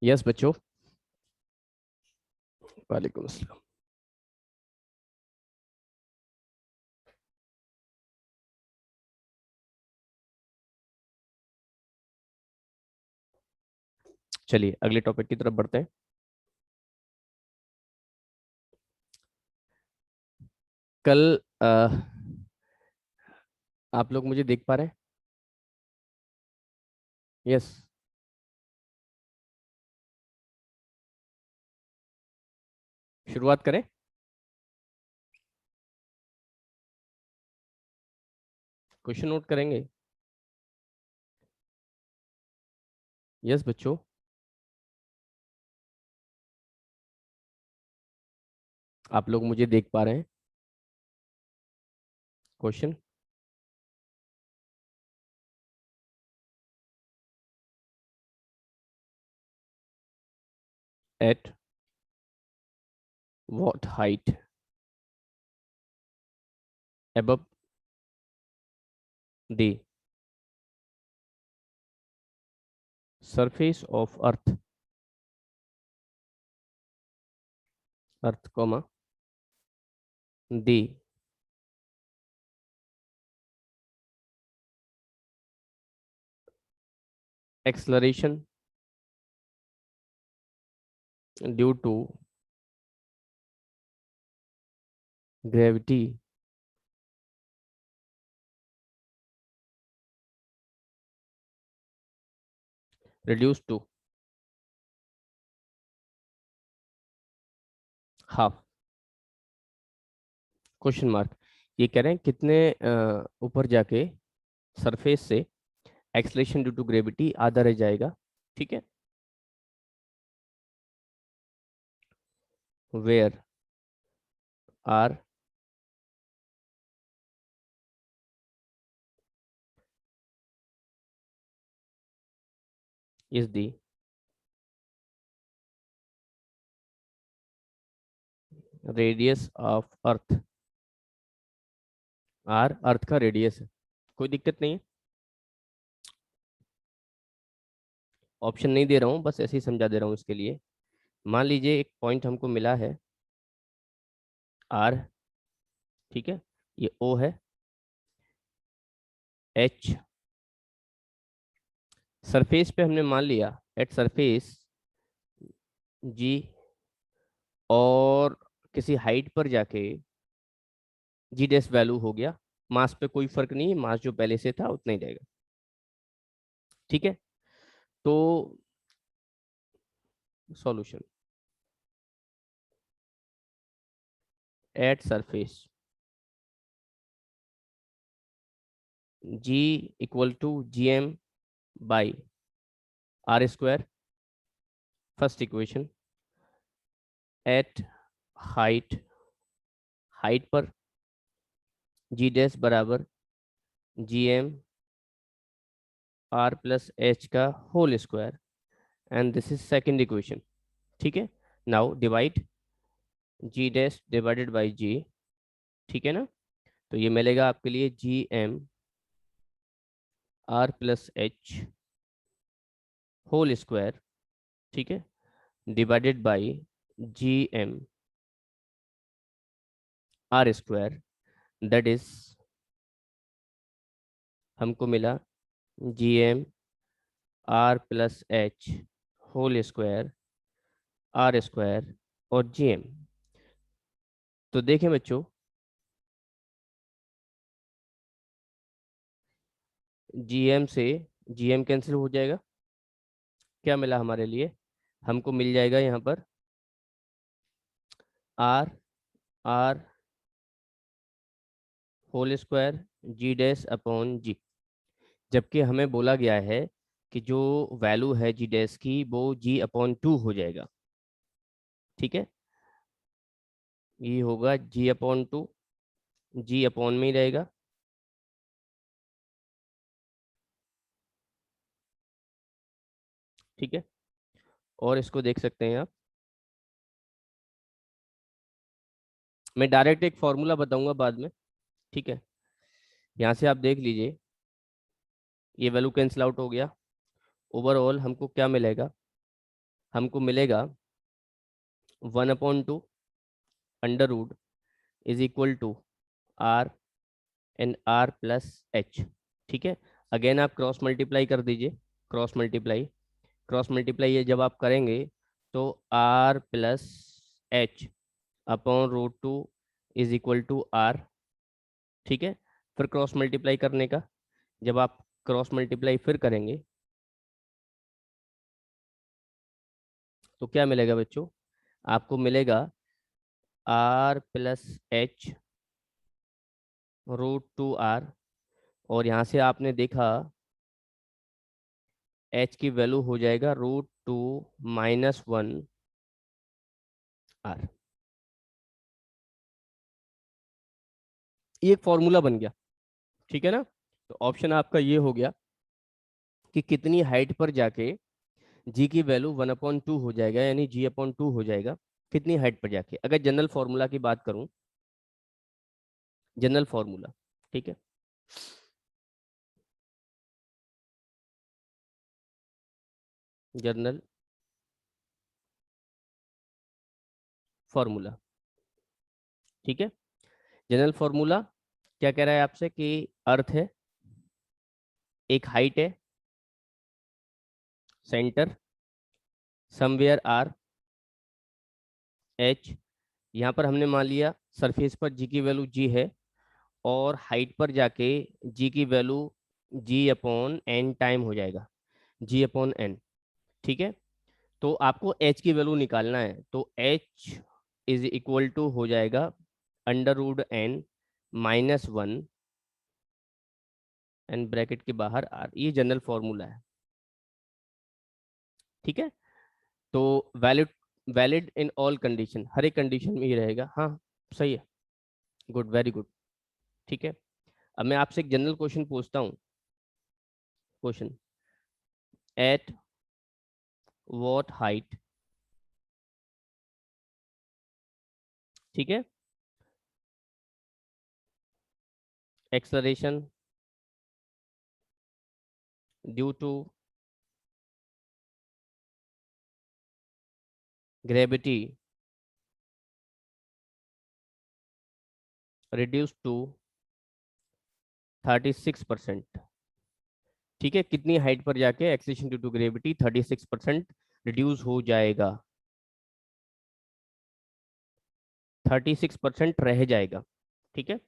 Yes बच्चों। वालेकुम अस्सलाम। चलिए अगले टॉपिक की तरफ बढ़ते हैं। कल आप लोग मुझे देख पा रहे हैं? यस। शुरुआत करें। क्वेश्चन नोट करेंगे। यस बच्चों। आप लोग मुझे देख पा रहे हैं? Question. At what height above the surface of earth comma the acceleration due to gravity reduced to half। Question mark. ये कह रहे हैं कितने ऊपर जाके सरफेस से एक्सलेशन ड्यू टू ग्रेविटी आधा रह जाएगा। ठीक है। Where R is the radius of earth. R earth का रेडियस है, कोई दिक्कत नहीं है। ऑप्शन नहीं दे रहा हूँ, बस ऐसे ही समझा दे रहा हूँ इसके लिए। मान लीजिए एक पॉइंट हमको मिला है आर। ठीक है। ये ओ है। एच सरफेस पे हमने मान लिया एट सरफेस जी, और किसी हाइट पर जाके जी डैश वैल्यू हो गया। मास पे कोई फर्क नहीं है, मास जो पहले से था उतना ही रहेगा। ठीक है। तो solution at surface G equal to G M by R square. First equation. At height height पर जी डैश बराबर G M R plus H का whole square, and this is second equation. ठीक है। Now divide G dash divided by G. ठीक है ना। तो ये मिलेगा आपके लिए G M R plus H whole square. ठीक है। Divided by G M R square, that is हमको मिला G M R plus H whole square R square और जी एम। तो देखें बच्चों, जी एम से जी एम कैंसिल हो जाएगा। क्या मिला हमारे लिए? हमको मिल जाएगा यहाँ पर R R whole square G dash upon G. जबकि हमें बोला गया है कि जो वैल्यू है जी डैश की वो जी अपॉन टू हो जाएगा। ठीक है। ये होगा जी अपॉन टू, जी अपॉन में ही रहेगा। ठीक है। और इसको देख सकते हैं आप। मैं डायरेक्ट एक फॉर्मूला बताऊंगा बाद में। ठीक है। यहाँ से आप देख लीजिए, ये वैल्यू कैंसिल आउट हो गया। ओवरऑल हमको क्या मिलेगा? हमको मिलेगा 1/2 under root is equal to R and R plus H. ठीक है, अगेन आप क्रॉस मल्टीप्लाई कर दीजिए, क्रॉस मल्टीप्लाई ये जब आप करेंगे तो R plus H upon root 2 is equal to R. ठीक है, फिर क्रॉस मल्टीप्लाई करने का, जब आप क्रॉस मल्टीप्लाई फिर करेंगे तो क्या मिलेगा बच्चों, आपको मिलेगा R plus H root 2 R, और यहाँ से आपने देखा एच की वैल्यू हो जाएगा रूट 2 - 1 आर। ये एक फॉर्मूला बन गया, ठीक है ना। तो ऑप्शन आपका ये हो गया कि कितनी हाइट पर जाके जी की वैल्यू 1/2 हो जाएगा, यानी g/2 हो जाएगा कितनी हाइट पर जाके। अगर जनरल फॉर्मूला की बात करूं, जनरल फॉर्मूला, ठीक है, जनरल फॉर्मूला, ठीक है। जनरल फॉर्मूला क्या कह रहा है आपसे कि अर्थ है, एक हाइट है, सेंटर समवेयर आर, एच, यहाँ पर हमने मान लिया सरफेस पर जी की वैल्यू जी है, और हाइट पर जाके जी की वैल्यू g/n टाइम हो जाएगा, g/n। ठीक है, तो आपको h की वैल्यू निकालना है, तो h इज इक्वल टू हो जाएगा √n - 1 एंड ब्रैकेट के बाहर r। ये जनरल फॉर्मूला है, ठीक है। तो valid, valid in all condition, हर एक कंडीशन में ही रहेगा। हाँ सही है, गुड, वेरी गुड। ठीक है, अब मैं आपसे एक जनरल क्वेश्चन पूछता हूँ। क्वेश्चन, एट व्हाट हाइट, ठीक है, acceleration due to gravity reduce to 36%। ठीक है, कितनी हाइट पर जाके acceleration due to gravity 36% reduce हो जाएगा, 36% रह जाएगा। ठीक है,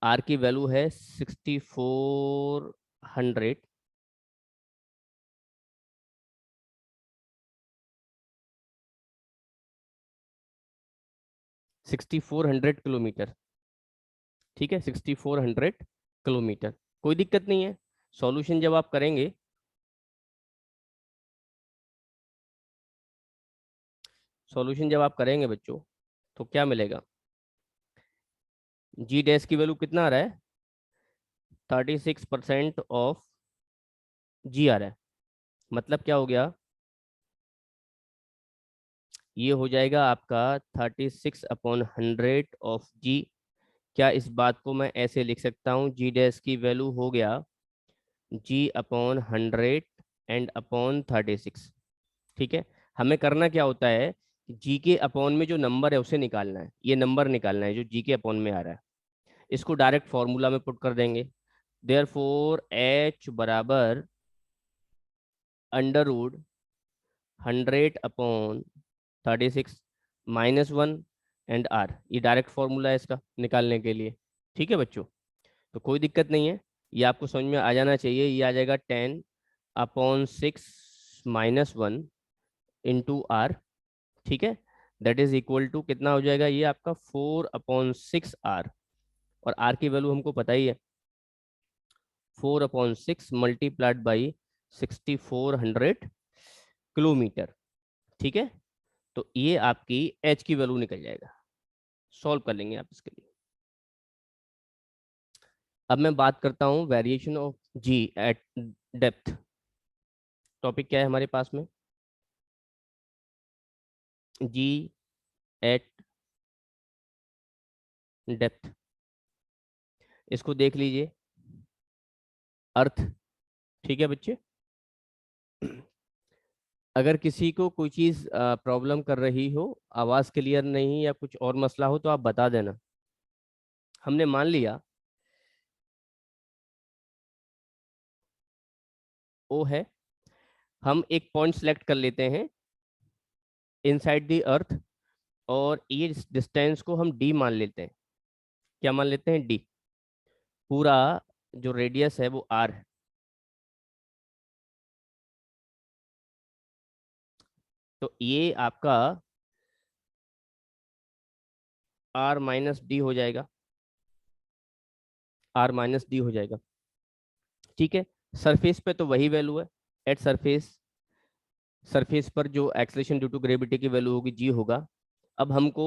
आर की वैल्यू है 6400, 6400 किलोमीटर। ठीक है, 6400 किलोमीटर, कोई दिक्कत नहीं है। सॉल्यूशन जब आप करेंगे, सॉल्यूशन जब आप करेंगे बच्चों, तो क्या मिलेगा, जी डैश की वैल्यू कितना आ रहा है, 36% ऑफ जी आ रहा है, मतलब क्या हो गया, ये हो जाएगा आपका 36/100 ऑफ जी। क्या इस बात को मैं ऐसे लिख सकता हूँ, जी डैश की वैल्यू हो गया g/100 एंड अपॉन 36। ठीक है, हमें करना क्या होता है, जी के अपॉन में जो नंबर है उसे निकालना है, ये नंबर निकालना है जो जी के अपॉन में आ रहा है, इसको डायरेक्ट फॉर्मूला में पुट कर देंगे। देयर फोर एच बराबर √100/36 - 1 एंड आर, ये डायरेक्ट फॉर्मूला है इसका निकालने के लिए। ठीक है बच्चों, तो कोई दिक्कत नहीं है, ये आपको समझ में आ जाना चाहिए। ये आ जाएगा 10/6 - 1 इंटू आर। ठीक है, दैट इज इक्वल टू कितना हो जाएगा, ये आपका 4/6 आर, और आर की वैल्यू हमको पता ही है, 4/6 मल्टीप्लाइड बाई 6400 किलोमीटर। ठीक है, तो ये आपकी एच की वैल्यू निकल जाएगा, सॉल्व कर लेंगे आप इसके लिए। अब मैं बात करता हूं variation of G at depth. Topic क्या है हमारे पास में, जी एट डेप्थ। इसको देख लीजिए, अर्थ, ठीक है बच्चे, अगर किसी को कोई चीज़ प्रॉब्लम कर रही हो, आवाज़ क्लियर नहीं या कुछ और मसला हो तो आप बता देना। हमने मान लिया ओ है, हम एक पॉइंट सेलेक्ट कर लेते हैं इनसाइड द अर्थ, और ये डिस्टेंस को हम डी मान लेते हैं। क्या मान लेते हैं? डी। पूरा जो रेडियस है वो आर है। तो ये आपका आर माइनस डी हो जाएगा, आर माइनस डी हो जाएगा। ठीक है। सरफेस पे तो वही वैल्यू है, एट सरफेस, सरफेस पर जो एक्सलेशन ड्यू टू ग्रेविटी की वैल्यू होगी जी होगा। अब हमको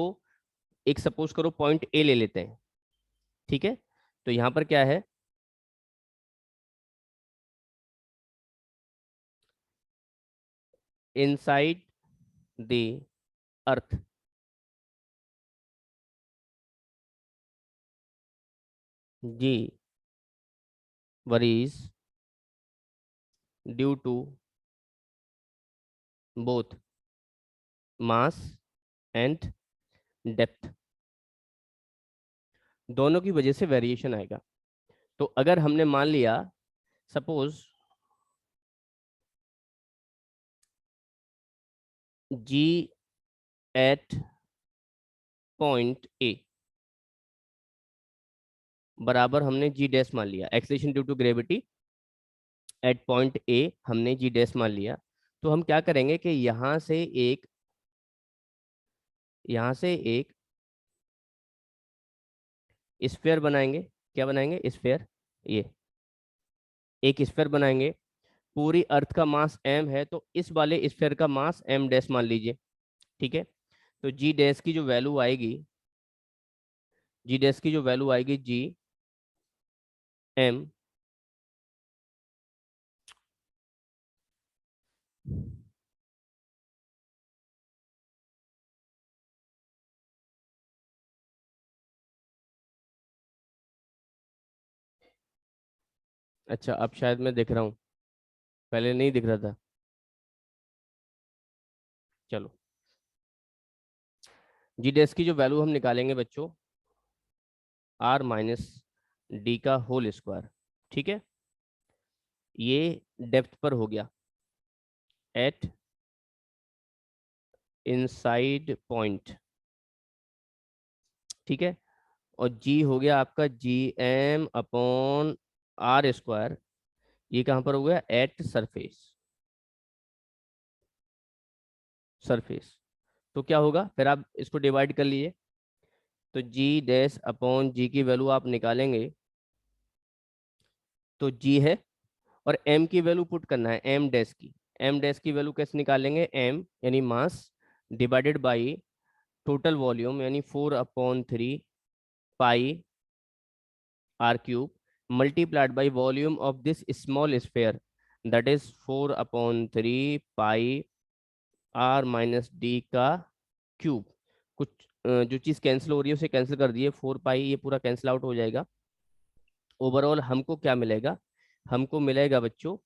एक सपोज करो पॉइंट ए ले लेते हैं। ठीक है। तो यहाँ पर क्या है, inside the earth G varies due to both mass and depth, दोनों की वजह से वेरिएशन आएगा। तो अगर हमने मान लिया suppose G at point A बराबर हमने जी डैश मान लिया, acceleration due to gravity at point A हमने जी डैश मान लिया। तो हम क्या करेंगे कि यहाँ से एक स्फीयर बनाएंगे। क्या बनाएंगे? स्फीयर। ये एक स्फीयर बनाएंगे। पूरी अर्थ का मास m है, तो इस वाले स्फीयर का मास m डैश मान लीजिए। ठीक है। तो जी डैश की जो वैल्यू आएगी, जी डैश की जो वैल्यू आएगी जी एम अच्छा, अब शायद मैं दिख रहा हूँ, पहले नहीं दिख रहा था। चलो, जी डैश की जो वैल्यू हम निकालेंगे बच्चों, आर माइनस डी का होल स्क्वायर। ठीक है। ये डेप्थ पर हो गया, एट इनसाइड पॉइंट। ठीक है। और जी हो गया आपका G M upon R square. ये कहां पर हो गया? At surface, surface. तो क्या होगा फिर, आप इसको डिवाइड कर लीजिए। तो जी डैश अपॉन जी की वैल्यू आप निकालेंगे तो जी है, और एम की वैल्यू पुट करना है, एम डैश की। एम डैश की वैल्यू कैसे निकालेंगे? एम यानी mass divided by total volume यानी 4/3 pi R cube multiplied by volume of this small sphere, that is 4/3 pi R minus D का क्यूब। कुछ जो चीज़ कैंसिल हो रही है उसे कैंसिल कर दिए, 4 पाई ये पूरा कैंसिल आउट हो जाएगा। ओवरऑल हमको क्या मिलेगा? हमको मिलेगा बच्चों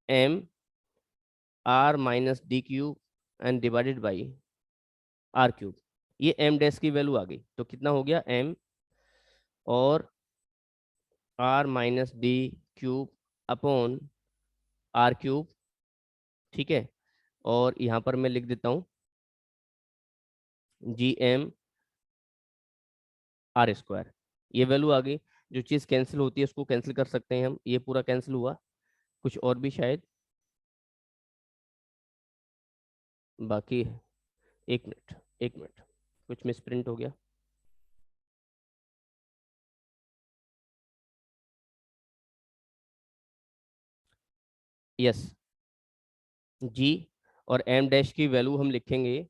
M R minus D cube and divided by R cube. ये एम डैश की वैल्यू आ गई, तो कितना हो गया? एम और R minus D cube upon R cube. ठीक है। और यहाँ पर मैं लिख देता हूँ जी एम आर स्क्वायर। ये वैल्यू आ गई। जो चीज़ कैंसिल होती है उसको कैंसिल कर सकते हैं हम, ये पूरा कैंसिल हुआ। कुछ और भी शायद बाकी है। एक मिनट, एक मिनट, कुछ मिस प्रिंट हो गया। यस, जी और एम डैश की वैल्यू हम लिखेंगे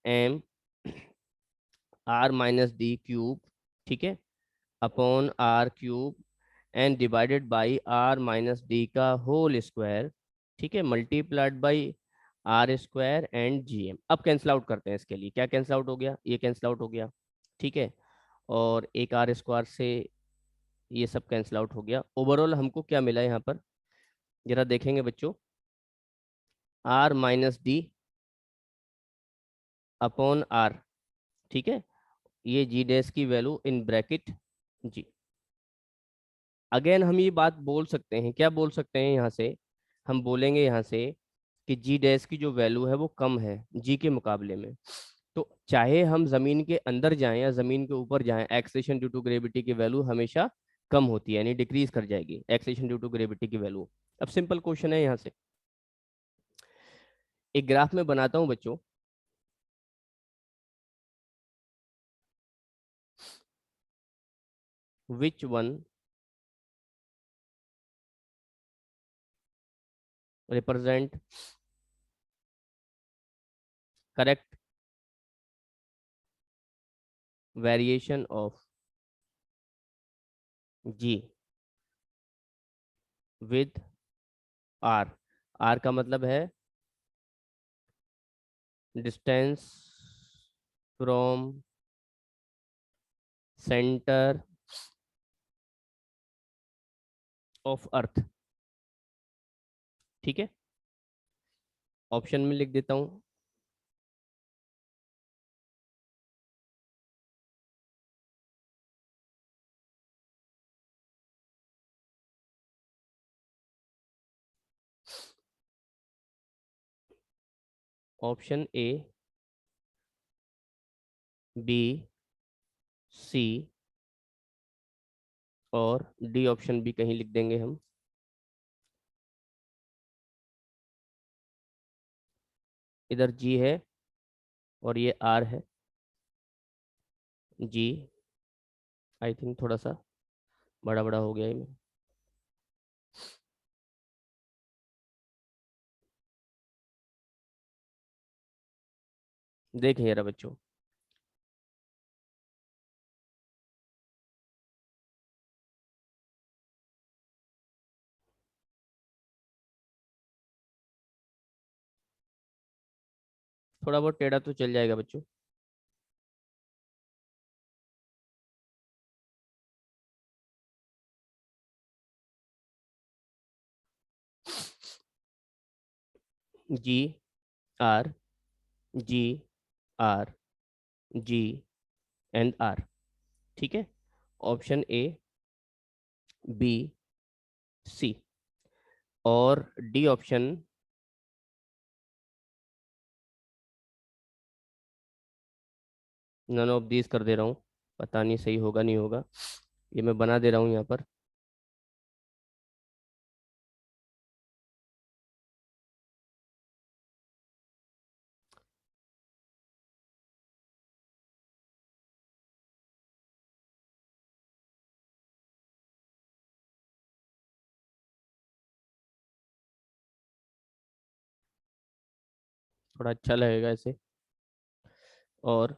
M R minus D cube. ठीक है। Upon R cube and divided by R minus D का होल स्क्वायर। ठीक है। Multiplied by R square and G M. अब कैंसिल आउट करते हैं इसके लिए। क्या कैंसिल आउट हो गया? ये कैंसिल आउट हो गया। ठीक है। और एक आर स्क्वायर से ये सब कैंसिल आउट हो गया। ओवरऑल हमको क्या मिला यहाँ पर, जरा देखेंगे बच्चों। R minus D upon R, ठीक है। ये जी डैश की value in bracket G. Again हम ये बात बोल सकते हैं, क्या बोल सकते हैं यहाँ से, हम बोलेंगे यहाँ से कि जी डैश की जो वैल्यू है वो कम है जी के मुकाबले में। तो चाहे हम जमीन के अंदर जाएं या जमीन के ऊपर जाएं, एक्सेलेरेशन ड्यू टू ग्रेविटी की वैल्यू हमेशा कम होती है, यानी डिक्रीज कर जाएगी एक्सेलेरेशन ड्यू टू ग्रेविटी की वैल्यू। अब सिंपल क्वेश्चन है यहाँ से, एक ग्राफ में बनाता हूं बच्चों। Which one represent correct variation of G with R. R का मतलब है distance from centre of earth, ठीक है। ऑप्शन में लिख देता हूं, ऑप्शन ए, बी, सी और डी ऑप्शन भी कहीं लिख देंगे हम। इधर जी है और ये आर है। जी आई थिंक थोड़ा सा बड़ा बड़ा हो गया है में। देखें जरा बच्चों, थोड़ा बहुत टेढ़ा तो चल जाएगा बच्चों। G R, G R, G and R, ठीक है। ऑप्शन ए, बी, सी और D option none of these कर दे रहा हूँ। पता नहीं सही होगा नहीं होगा, ये मैं बना दे रहा हूँ यहाँ पर। थोड़ा अच्छा लगेगा ऐसे। और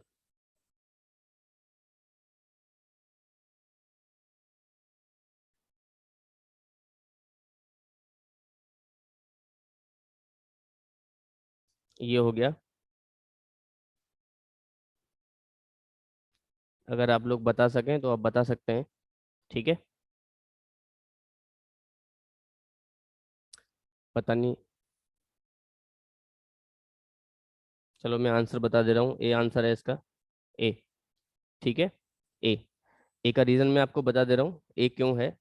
ये हो गया। अगर आप लोग बता सकें तो आप बता सकते हैं, ठीक है। पता नहीं, चलो मैं आंसर बता दे रहा हूँ, ए आंसर है इसका, ए, ठीक है। ए, ए का रीजन मैं आपको बता दे रहा हूँ, ए क्यों है।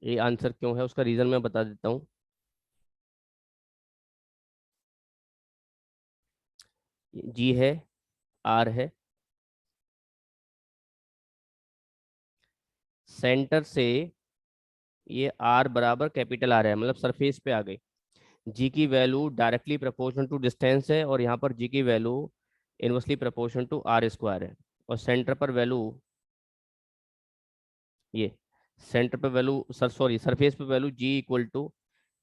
ए आंसर क्यों है उसका रीजन मैं बता देता हूँ। जी है, आर है, सेंटर से ये आर बराबर कैपिटल आर है, मतलब सरफेस पे आ गई। जी की value directly proportional to distance है और यहाँ पर जी की value inversely proportional to R square है। और सेंटर पर वैल्यू ये, सेंटर पर वैल्यू सर सॉरी सरफेस पर value G equal to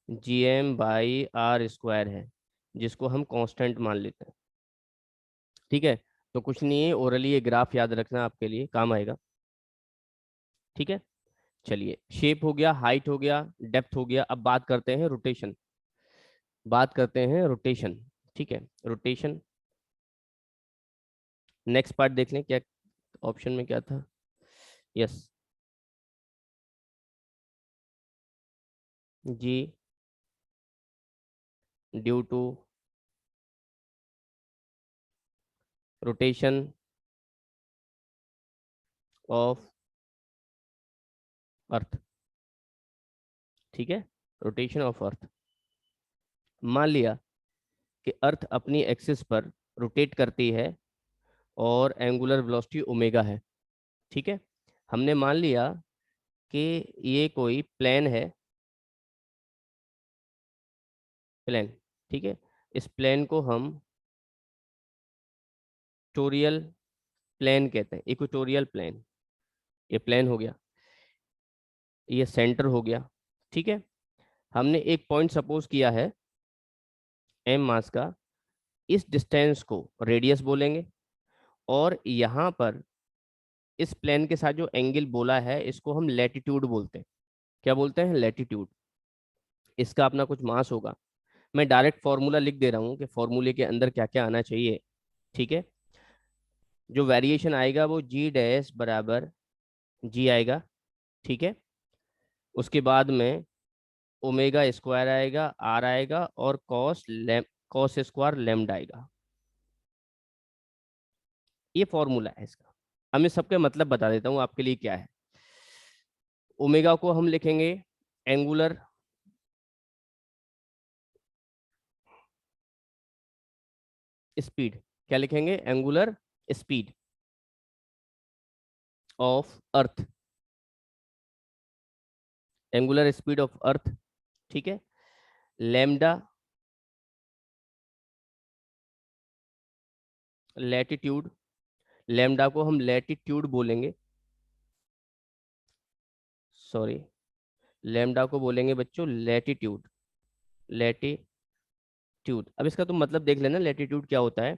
G M by R square है, जिसको हम कांस्टेंट मान लेते हैं, ठीक है। तो कुछ नहीं है, ओरली ये ग्राफ याद रखना आपके लिए काम आएगा, ठीक है। चलिए, शेप हो गया, हाइट हो गया, डेप्थ हो गया, अब बात करते हैं रोटेशन, बात करते हैं रोटेशन, ठीक है। रोटेशन, नेक्स्ट पार्ट देख लें क्या ऑप्शन में क्या था। Yes, G due to rotation of earth. ठीक है, रोटेशन ऑफ अर्थ। मान लिया कि अर्थ अपनी एक्सिस पर रोटेट करती है और एंगुलर वेलोसिटी ओमेगा है। ठीक है, हमने मान लिया कि ये कोई प्लेन है, प्लेन। ठीक है, इस प्लेन को हम इक्वेटोरियल प्लेन कहते हैं, इक्वेटोरियल प्लेन। ये प्लेन हो गया, ये सेंटर हो गया। ठीक है, हमने एक पॉइंट सपोज किया है एम मास का, इस डिस्टेंस को रेडियस बोलेंगे, और यहाँ पर इस प्लेन के साथ जो एंगल बोला है इसको हम लैटिट्यूड बोलते हैं। क्या बोलते हैं? लैटिट्यूड। इसका अपना कुछ मास होगा। मैं डायरेक्ट फॉर्मूला लिख दे रहा हूँ कि फॉर्मूले के अंदर क्या क्या आना चाहिए। ठीक है, जो वेरिएशन आएगा वो जी डैश बराबर जी आएगा। ठीक है, उसके बाद में ओमेगा स्क्वायर आएगा, आर आएगा, और कॉस स्क्वायर लेमडा आएगा। ये फॉर्मूला है इसका। अब मैं सबके मतलब बता देता हूँ आपके लिए क्या है। ओमेगा को हम लिखेंगे एंगुलर स्पीड। क्या लिखेंगे? Angular speed of earth, angular speed of earth. ठीक है, लैम्डा लैटिट्यूड, लैम्डा को हम लैटिट्यूड बोलेंगे, सॉरी, लैम्डा को बोलेंगे बच्चों लैटिट्यूड, लैटिट्यूड। अब इसका तो मतलब देख लेना, लैटिट्यूड क्या होता है।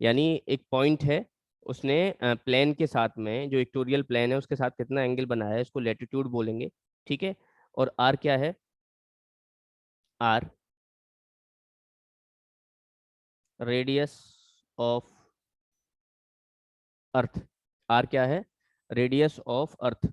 यानी एक पॉइंट है, उसने प्लेन के साथ में, जो इक्वेटोरियल प्लेन है उसके साथ कितना एंगल बनाया है, इसको लैटिट्यूड बोलेंगे। ठीक है, और आर क्या है? R radius of earth. R क्या है? Radius of earth.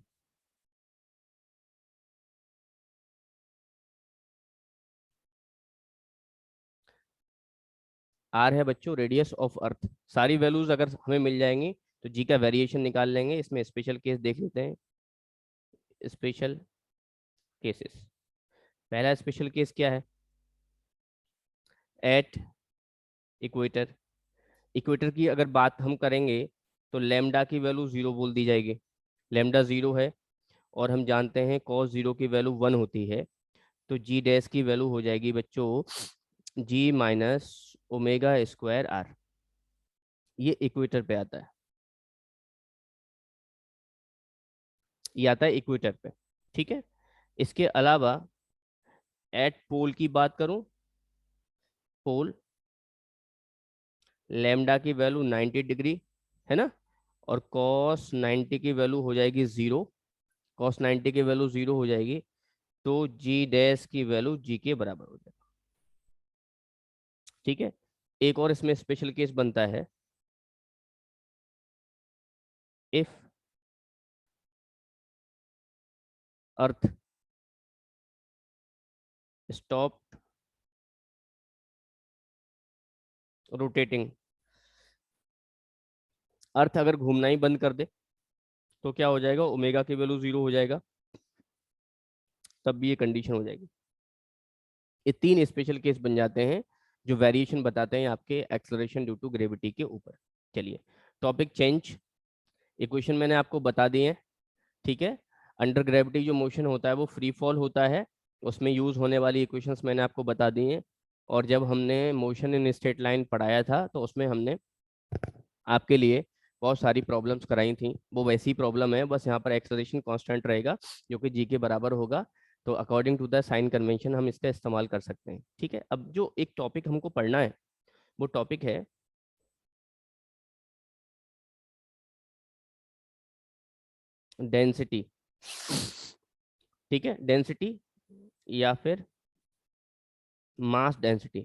आर है बच्चों रेडियस ऑफ अर्थ। सारी वैल्यूज अगर हमें मिल जाएंगी तो जी का वेरिएशन निकाल लेंगे। इसमें स्पेशल केस देख लेते हैं, स्पेशल केसेस। पहला स्पेशल केस क्या है? At equator. इक्वेटर की अगर बात हम करेंगे तो लेमडा की वैल्यू जीरो बोल दी जाएगी। लेमडा जीरो है, और हम जानते हैं कॉस जीरो की वैल्यू वन होती है। तो जी डैश की वैल्यू हो जाएगी बच्चों जी माइनस ओमेगा स्क्वायर आर। ये इक्वेटर पे आता है, ये आता है इक्वेटर पे। ठीक है, इसके अलावा एट पोल की बात करूं, पोल लेमडा की वैल्यू 90 डिग्री है ना, और कॉस 90 की वैल्यू हो जाएगी जीरो। कॉस 90 की वैल्यू जीरो हो जाएगी, तो जी डैश की वैल्यू जी के बराबर हो जाएगी। ठीक है, एक और इसमें स्पेशल केस बनता है, इफ अर्थ स्टॉप रोटेटिंग। अर्थ अगर घूमना ही बंद कर दे तो क्या हो जाएगा? ओमेगा की वैल्यू जीरो हो जाएगा, तब भी ये कंडीशन हो जाएगी। ये तीन स्पेशल केस बन जाते हैं जो वेरिएशन बताते हैं आपके एक्सलरेशन ड्यू टू ग्रेविटी के ऊपर। चलिए, टॉपिक चेंज। इक्वेशन मैंने आपको बता दी है। ठीक है, अंडर ग्रेविटी जो मोशन होता है वो फ्री फॉल होता है, उसमें यूज होने वाली इक्वेशंस मैंने आपको बता दी हैं। और जब हमने मोशन इन स्ट्रेट लाइन पढ़ाया था तो उसमें हमने आपके लिए बहुत सारी प्रॉब्लम्स कराई थी। वो वैसी प्रॉब्लम है, बस यहाँ पर एक्सलेरेशन कांस्टेंट रहेगा जो कि जी के बराबर होगा। तो according to the sign convention हम इसका इस्तेमाल कर सकते हैं। ठीक है, अब जो एक टॉपिक हमको पढ़ना है वो टॉपिक है डेंसिटी। ठीक है, डेंसिटी या फिर मास डेंसिटी,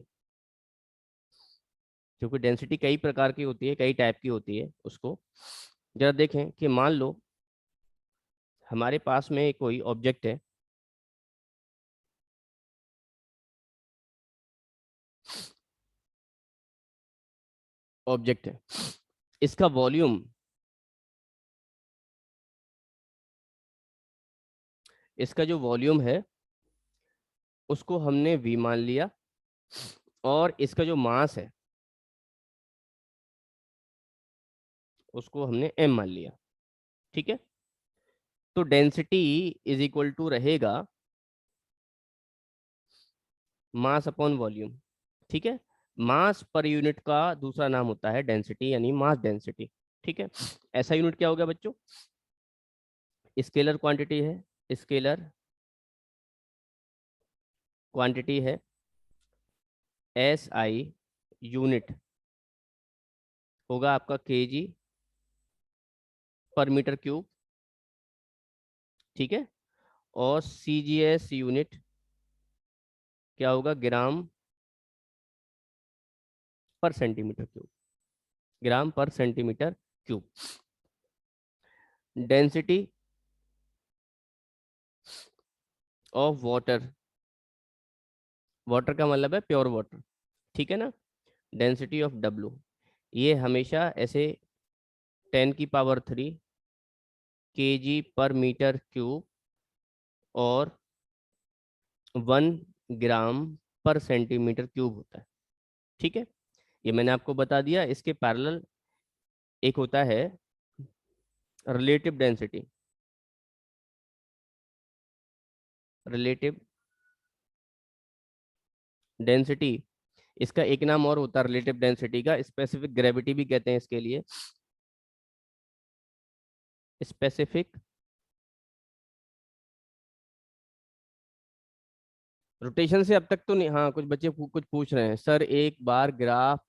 क्योंकि डेंसिटी कई प्रकार की होती है, कई टाइप की होती है। उसको जरा देखें कि मान लो हमारे पास में कोई ऑब्जेक्ट है, ऑब्जेक्ट है। इसका वॉल्यूम, इसका जो वॉल्यूम है उसको हमने v मान लिया, और इसका जो मास है उसको हमने m मान लिया। ठीक है, तो डेंसिटी इज इक्वल टू रहेगा मास अपॉन वॉल्यूम। ठीक है, मास पर यूनिट का दूसरा नाम होता है डेंसिटी, यानी मास डेंसिटी। ठीक है, ऐसा यूनिट क्या हो गया बच्चों? स्केलर क्वांटिटी है, स्केलर क्वांटिटी है, एस आई यूनिट होगा आपका केजी पर मीटर क्यूब। ठीक है, और सीजीएस यूनिट क्या होगा? ग्राम पर सेंटीमीटर क्यूब, ग्राम पर centimetre cube. Density of water, water का मतलब है प्योर वाटर, ठीक है ना? डेंसिटी ऑफ डब्लू, ये हमेशा ऐसे 10⁻³ केजी पर मीटर क्यूब और 1 ग्राम पर सेंटीमीटर क्यूब होता है। ठीक है, ये मैंने आपको बता दिया। इसके पैरेलल एक होता है रिलेटिव डेंसिटी, रिलेटिव डेंसिटी, इसका एक नाम और होता है रिलेटिव डेंसिटी का, स्पेसिफिक ग्रेविटी भी कहते हैं इसके लिए। स्पेसिफिक रोटेशन से अब तक तो नहीं, हाँ कुछ बच्चे कुछ पूछ रहे हैं सर, एक बार ग्राफ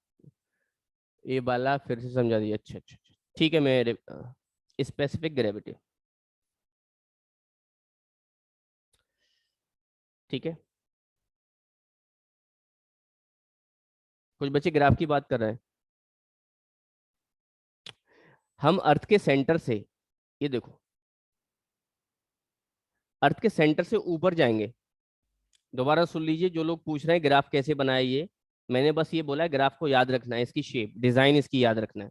ये वाला फिर से समझा दिया। अच्छा अच्छा अच्छा, ठीक है। मेरे स्पेसिफिक ग्रेविटी, ठीक है। कुछ बच्चे ग्राफ की बात कर रहे हैं। हम अर्थ के सेंटर से, ये देखो, अर्थ के सेंटर से ऊपर जाएंगे। दोबारा सुन लीजिए, जो लोग पूछ रहे हैं ग्राफ कैसे बनाए, ये मैंने बस ये बोला है ग्राफ को याद रखना है, इसकी शेप डिजाइन इसकी याद रखना है।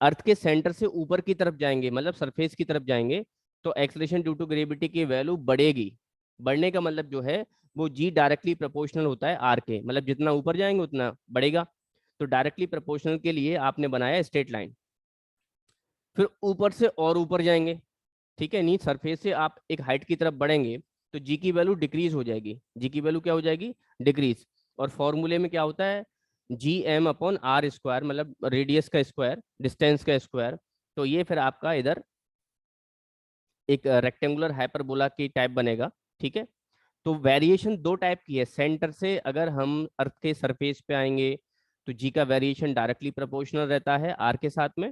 अर्थ के सेंटर से ऊपर की तरफ जाएंगे, मतलब सरफेस की तरफ जाएंगे, तो एक्सलेशन ड्यू टू ग्रेविटी की वैल्यू बढ़ेगी। बढ़ने का मतलब जो है वो जी डायरेक्टली प्रोपोर्शनल होता है आर के, मतलब जितना ऊपर जाएंगे उतना बढ़ेगा। तो डायरेक्टली प्रोपोर्शनल के लिए आपने बनाया स्ट्रेट लाइन, फिर ऊपर से और ऊपर जाएंगे। ठीक है, नहीं सरफेस से आप एक हाइट की तरफ बढ़ेंगे तो जी की वैल्यू डिक्रीज हो जाएगी। जी की वैल्यू क्या हो जाएगी? डिक्रीज। और फॉर्मूले में क्या होता है? G M upon R square, मतलब रेडियस का स्क्वायर, डिस्टेंस का स्क्वायर। तो ये फिर आपका इधर एक रेक्टेंगुलर हाइपरबोला की टाइप बनेगा। ठीक है, तो वेरिएशन दो टाइप की है। सेंटर से अगर हम अर्थ के सरफेस पे आएंगे तो जी का वेरिएशन डायरेक्टली प्रोपोर्शनल रहता है आर के साथ में।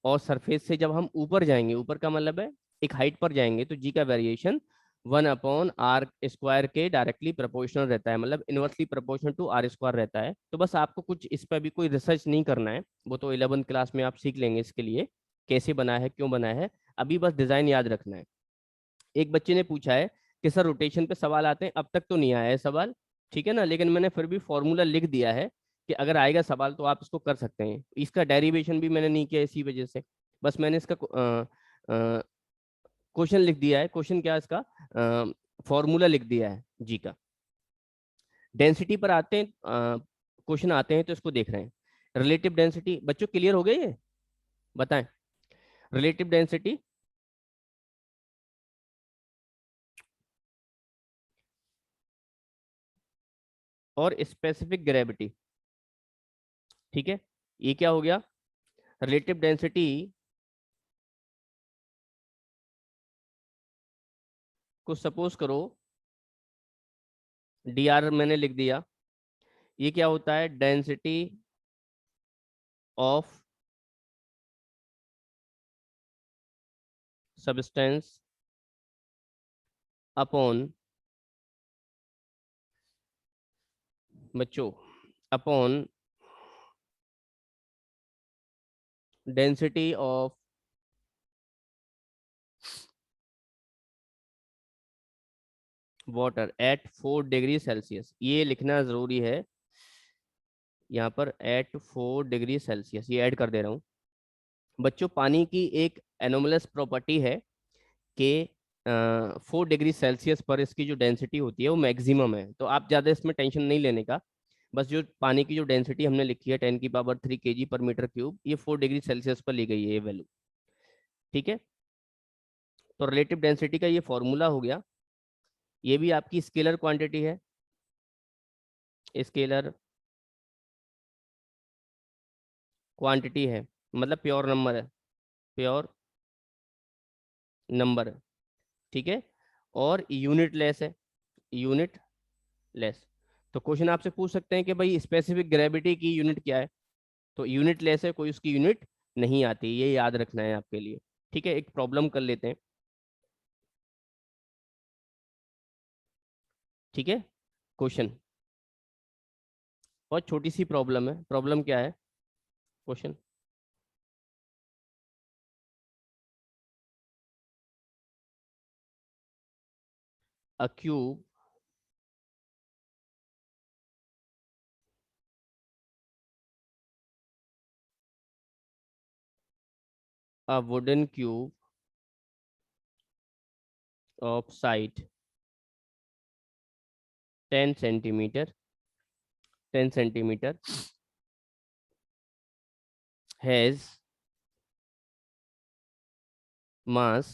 और सरफेस से जब हम ऊपर जाएंगे, ऊपर का मतलब है एक हाइट पर जाएंगे, तो जी का वेरिएशन 1/r² के डायरेक्टली प्रोपोर्शनल रहता है, मतलब inversely proportional to R square रहता है। तो बस आपको कुछ इस पर भी कोई रिसर्च नहीं करना है, वो तो 11th क्लास में आप सीख लेंगे इसके लिए कैसे बना है, क्यों बना है। अभी बस डिजाइन याद रखना है। एक बच्चे ने पूछा है कि सर रोटेशन पे सवाल आते हैं, अब तक तो नहीं आया है सवाल, ठीक है ना, लेकिन मैंने फिर भी फॉर्मूला लिख दिया है कि अगर आएगा सवाल तो आप इसको कर सकते हैं। इसका डेरिवेशन भी मैंने नहीं किया इसी वजह से, बस मैंने इसका क्वेश्चन लिख दिया है। क्वेश्चन क्या है इसका? फॉर्मूला लिख दिया है जी का। डेंसिटी पर आते हैं, क्वेश्चन आते हैं तो इसको देख रहे हैं। रिलेटिव डेंसिटी बच्चों क्लियर हो गई है? बताएं। रिलेटिव डेंसिटी और स्पेसिफिक ग्रेविटी, ठीक है, ये क्या हो गया? रिलेटिव डेंसिटी को सपोज करो डी आर मैंने लिख दिया। ये क्या होता है? डेंसिटी ऑफ सब्सटेंस अपॉन, बच्चों, upon density of water at 4 degree Celsius. ये लिखना जरूरी है, यहाँ पर एट 4 डिग्री सेल्सियस, ये ऐड कर दे रहा हूँ। बच्चों पानी की एक एनोमलस प्रॉपर्टी है कि 4 डिग्री सेल्सियस पर इसकी जो डेंसिटी होती है वो मैक्सिमम है, तो आप ज़्यादा इसमें टेंशन नहीं लेने का। बस जो पानी की जो डेंसिटी हमने लिखी है 10⁻³ kg/m³, ये 4 डिग्री सेल्सियस पर ली गई है ये वैल्यू। ठीक है, तो रिलेटिव डेंसिटी का ये फॉर्मूला हो गया। ये भी आपकी स्केलर क्वांटिटी है, स्केलर क्वांटिटी है, मतलब प्योर नंबर है, प्योर नंबर है। ठीक है, और यूनिट लेस है, यूनिट लेस। तो क्वेश्चन आपसे पूछ सकते हैं कि भाई स्पेसिफिक ग्रेविटी की यूनिट क्या है, तो यूनिट लेस है, कोई उसकी यूनिट नहीं आती, ये याद रखना है आपके लिए। ठीक है, एक प्रॉब्लम कर लेते हैं। ठीक है, क्वेश्चन बहुत छोटी सी प्रॉब्लम है। प्रॉब्लम क्या है, question. A cube a wooden cube of side 10 centimeter 10 centimeter has mass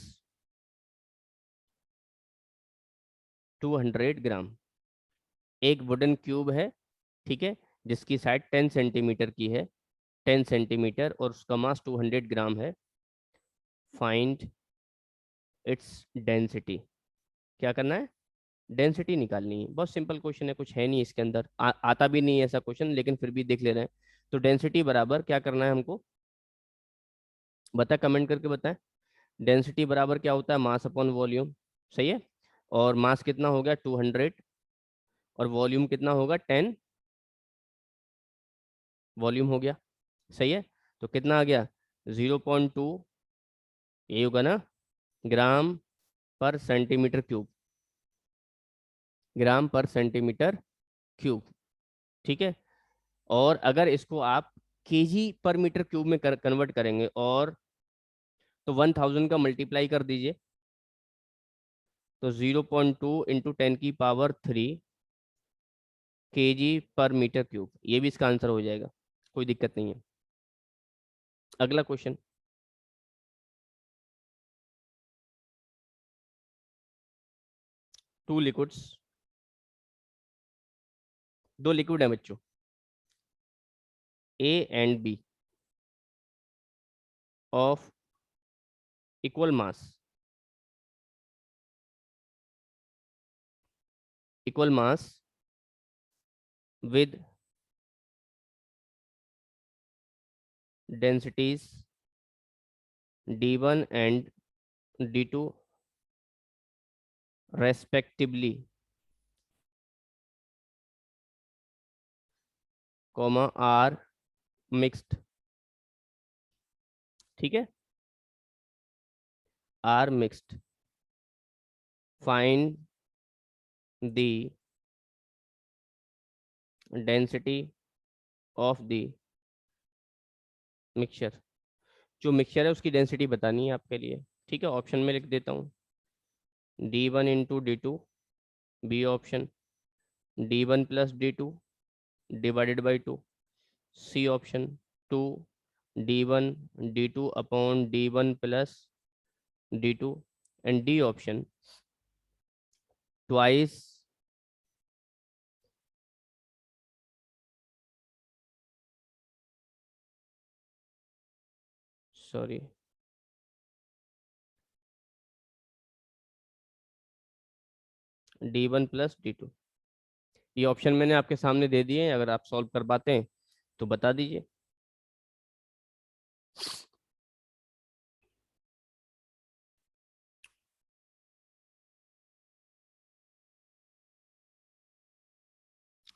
200 ग्राम। एक वुडन क्यूब है, ठीक है, जिसकी साइड 10 सेंटीमीटर की है, 10 सेंटीमीटर, और उसका मास 200 ग्राम है। Find its density. क्या करना है, डेंसिटी निकालनी है। बहुत सिंपल क्वेश्चन है, कुछ है नहीं इसके अंदर, आता भी नहीं है ऐसा क्वेश्चन, लेकिन फिर भी देख ले रहे हैं। तो डेंसिटी बराबर क्या करना है हमको, बता, कमेंट करके बताएं। डेंसिटी बराबर क्या होता है, मास अपॉन वॉल्यूम। सही है, और मास कितना हो गया 200, और वॉल्यूम कितना होगा 10, वॉल्यूम हो गया। सही है, तो कितना आ गया 0.2, यही होगा ना, ग्राम पर सेंटीमीटर क्यूब, ग्राम पर सेंटीमीटर क्यूब। ठीक है, और अगर इसको आप केजी पर मीटर क्यूब में कन्वर्ट करेंगे, और तो 1000 का मल्टीप्लाई कर दीजिए, तो 0.2 × 10⁻³ kg/m³, ये भी इसका आंसर हो जाएगा, कोई दिक्कत नहीं है। अगला क्वेश्चन। टू लिक्विड्स, दो लिक्विड है बच्चों, A and B, of equal mass, equal mass with densities d1 and d2 respectively, comma are mixed. ठीक है, are mixed. Find the density of the mixture. जो मिक्सचर है उसकी डेंसिटी बतानी है आपके लिए। ठीक है, ऑप्शन में लिख देता हूँ, d1 × d2, B option, d1 + d2 divided by 2, C option, 2 d1 d2 upon d1 + d2, and D option, twice sorry d1 + d2। ये ऑप्शन मैंने आपके सामने दे दिए हैं, अगर आप सॉल्व कर पाते हैं तो बता दीजिए।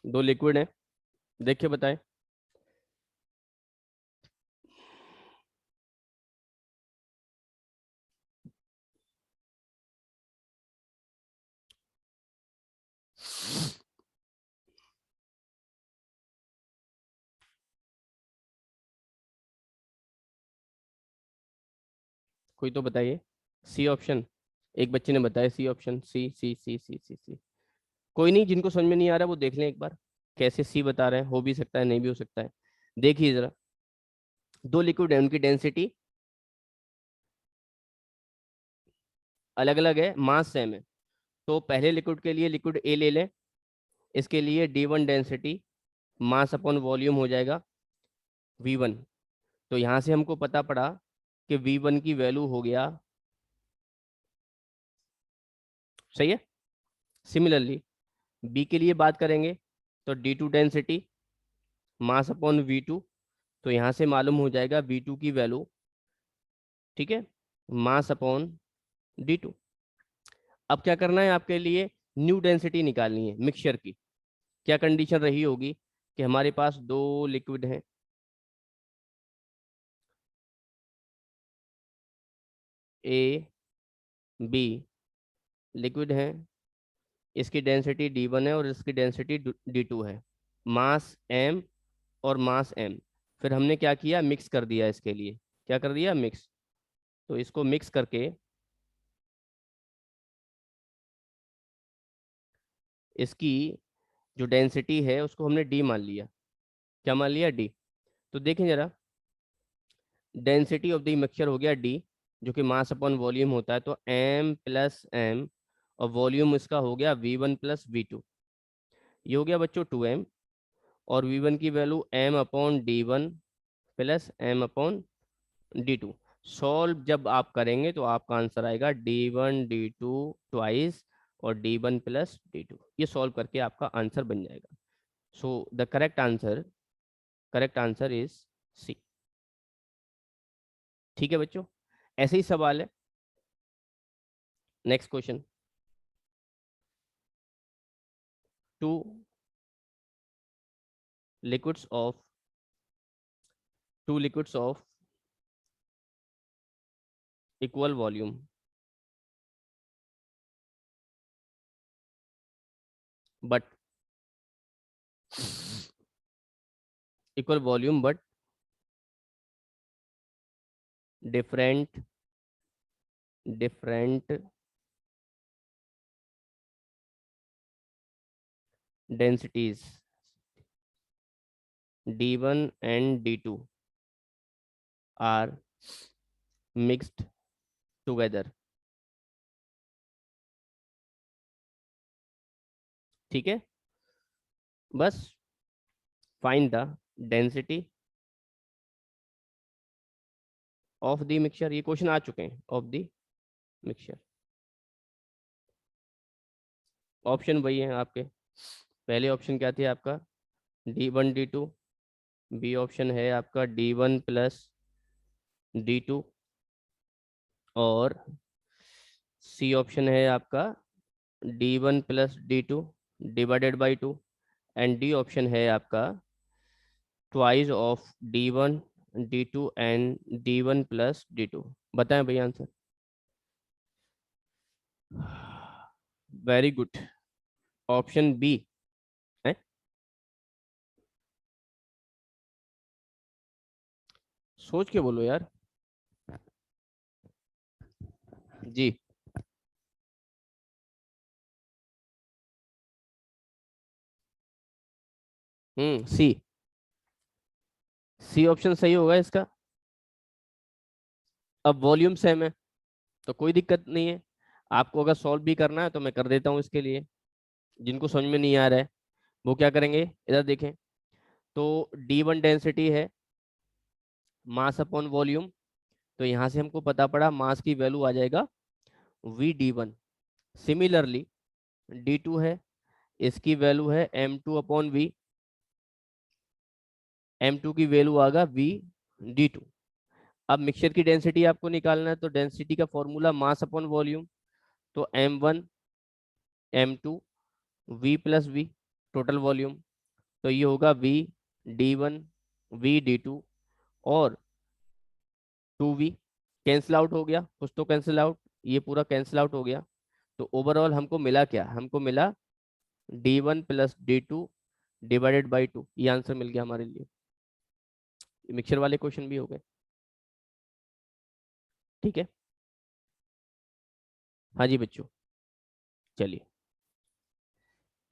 दो लिक्विड हैं, देखिए बताएं। कोई तो बताइए। सी ऑप्शन, एक बच्चे ने बताया सी ऑप्शन, सी सी सी सी सी सी। कोई नहीं, जिनको समझ में नहीं आ रहा वो देख लें एक बार कैसे सी बता रहे हैं, हो भी सकता है नहीं भी हो सकता है। देखिए जरा, दो लिक्विड है, उनकी डेंसिटी अलग अलग है, मास सेम है। तो पहले लिक्विड के लिए लिक्विड ए ले लें, इसके लिए D1 density mass upon volume हो जाएगा V1। तो यहाँ से हमको पता पड़ा कि V1 की वैल्यू हो गया, सही है। सिमिलरली बी के लिए बात करेंगे तो D2 density mass upon V2, तो यहाँ से मालूम हो जाएगा V2 की वैल्यू, ठीक है, मास अपॉन D2। अब क्या करना है आपके लिए, न्यू डेंसिटी निकालनी है मिक्सचर की। क्या कंडीशन रही होगी कि हमारे पास दो लिक्विड हैं, ए बी लिक्विड हैं, इसकी डेंसिटी D1 है और इसकी डेंसिटी D2 है, मास M और मास M। फिर हमने क्या किया, मिक्स कर दिया, इसके लिए क्या कर दिया, मिक्स। तो इसको मिक्स करके इसकी जो डेंसिटी है उसको हमने D मान लिया। क्या मान लिया, D। तो देखें जरा, डेंसिटी ऑफ द मिक्सचर हो गया D, जो कि मास अपॉन वॉल्यूम होता है, तो M प्लस M, और वॉल्यूम इसका हो गया V1 प्लस V2। ये हो गया बच्चों 2M, और V1 की value M upon D1 plus M upon D2। Solve जब आप करेंगे तो आपका आंसर आएगा D1 D2 ट्वाइस और D1 प्लस D2। ये सॉल्व करके आपका आंसर बन जाएगा। So the correct answer is C. ठीक है बच्चों, ऐसे ही सवाल है। Next question, two liquids of two liquids of equal volume but different densities D1 and D2 are mixed together। ठीक है, बस find the density of the mixture. ये क्वेश्चन आ चुके हैं, ऑफ द मिक्सचर। ऑप्शन वही है आपके, पहले ऑप्शन क्या थे आपका, D1 D2, बी ऑप्शन है आपका D1 प्लस D2, और सी ऑप्शन है आपका D1 plus D2 divided by 2, and D option है आपका twice of D1 D2 and D1 plus D2। बताएं भैया answer. Very good, option B है। सोच के बोलो यार। जी, सी, सी ऑप्शन सही होगा इसका। अब वॉल्यूम सेम है तो कोई दिक्कत नहीं है, आपको अगर सॉल्व भी करना है तो मैं कर देता हूँ इसके लिए। जिनको समझ में नहीं आ रहा है वो क्या करेंगे, इधर देखें। तो D1 डेंसिटी है मास अपॉन वॉल्यूम, तो यहाँ से हमको पता पड़ा मास की वैल्यू आ जाएगा VD1। सिमिलरली D2 है, इसकी वैल्यू है M2 अपॉन V, M2 की वैल्यू आगा VD2। अब मिक्सचर की डेंसिटी आपको निकालना है, तो डेंसिटी का फॉर्मूला मास अपॉन वॉल्यूम, तो M1 M2 V plus V total volume, तो ये होगा VD1 VD2 और 2V। कैंसिल आउट हो गया, कुछ तो कैंसिल आउट, ये पूरा कैंसिल आउट हो गया। तो ओवरऑल हमको मिला क्या, हमको मिला D1 plus D2 divided by 2। ये आंसर मिल गया हमारे लिए। मिक्सचर वाले क्वेश्चन भी हो गए, ठीक है। हाँ जी बच्चों, चलिए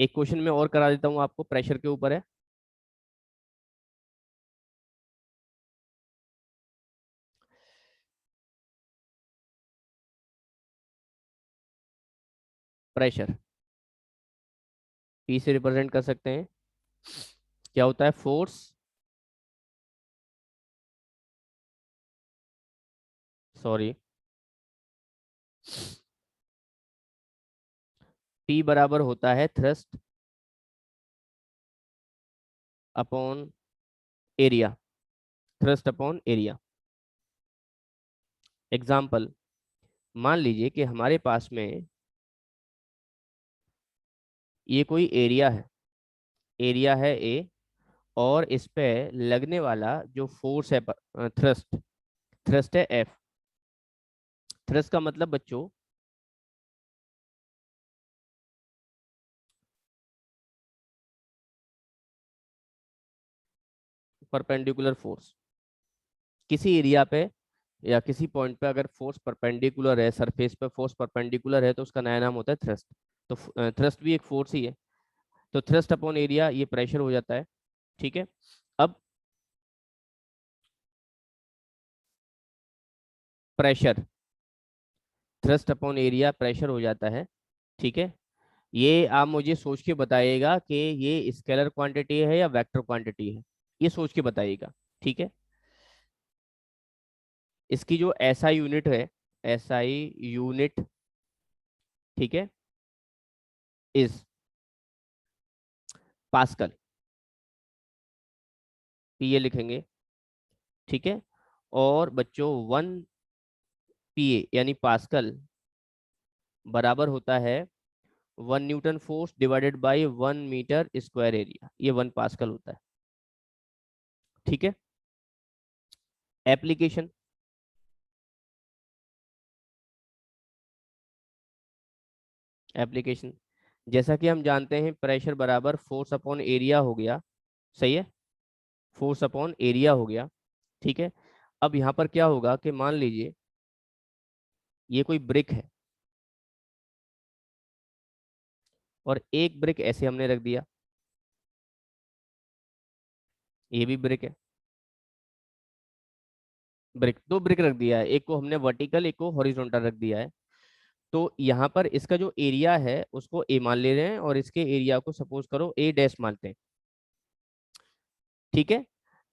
एक क्वेश्चन मैं और करा देता हूँ आपको, प्रेशर के ऊपर है। प्रेशर पी से रिप्रेजेंट कर सकते हैं। क्या होता है? फोर्स, सॉरी, पी बराबर होता है thrust upon area, thrust upon area. Example, मान लीजिए कि हमारे पास में ये कोई एरिया है ए, और इस पे लगने वाला जो फोर्स है, थ्रस्ट, थ्रस्ट है एफ। थ्रस्ट का मतलब बच्चों, परपेंडिकुलर फोर्स। किसी एरिया पे या किसी पॉइंट पे अगर फोर्स परपेंडिकुलर है, सरफेस पे फोर्स परपेंडिकुलर है, तो उसका नया नाम होता है थ्रस्ट। तो थ्रस्ट भी एक फोर्स ही है। तो थ्रस्ट अपॉन एरिया ये प्रेशर हो जाता है। ठीक है। अब pressure, thrust upon area pressure हो जाता है। ठीक है। ये आप मुझे सोच के बताइएगा कि ये स्केलर क्वांटिटी है या वेक्टर क्वांटिटी है, ये सोच के बताइएगा। ठीक है। इसकी जो एसआई यूनिट है, एसआई यूनिट, ठीक है, इज पास्कल, पीए लिखेंगे। ठीक है। और बच्चों 1 पीए यानी पास्कल बराबर होता है 1 newton force divided by 1 metre square area, ये 1 पास्कल होता है। ठीक है। एप्लीकेशन, एप्लीकेशन जैसा कि हम जानते हैं प्रेशर बराबर फोर्स अपॉन एरिया हो गया। सही है, फोर्स अपॉन एरिया हो गया। ठीक है। अब यहाँ पर क्या होगा कि मान लीजिए ये कोई ब्रिक है, और एक ब्रिक ऐसे हमने रख दिया, ये भी ब्रिक है। ब्रिक, दो ब्रिक रख दिया है, एक को हमने वर्टिकल, एक को हॉरिजॉन्टल रख दिया है। तो यहाँ पर इसका जो एरिया है उसको ए मान ले रहे हैं, और इसके एरिया को सपोज करो ए डैश मानते हैं। ठीक है।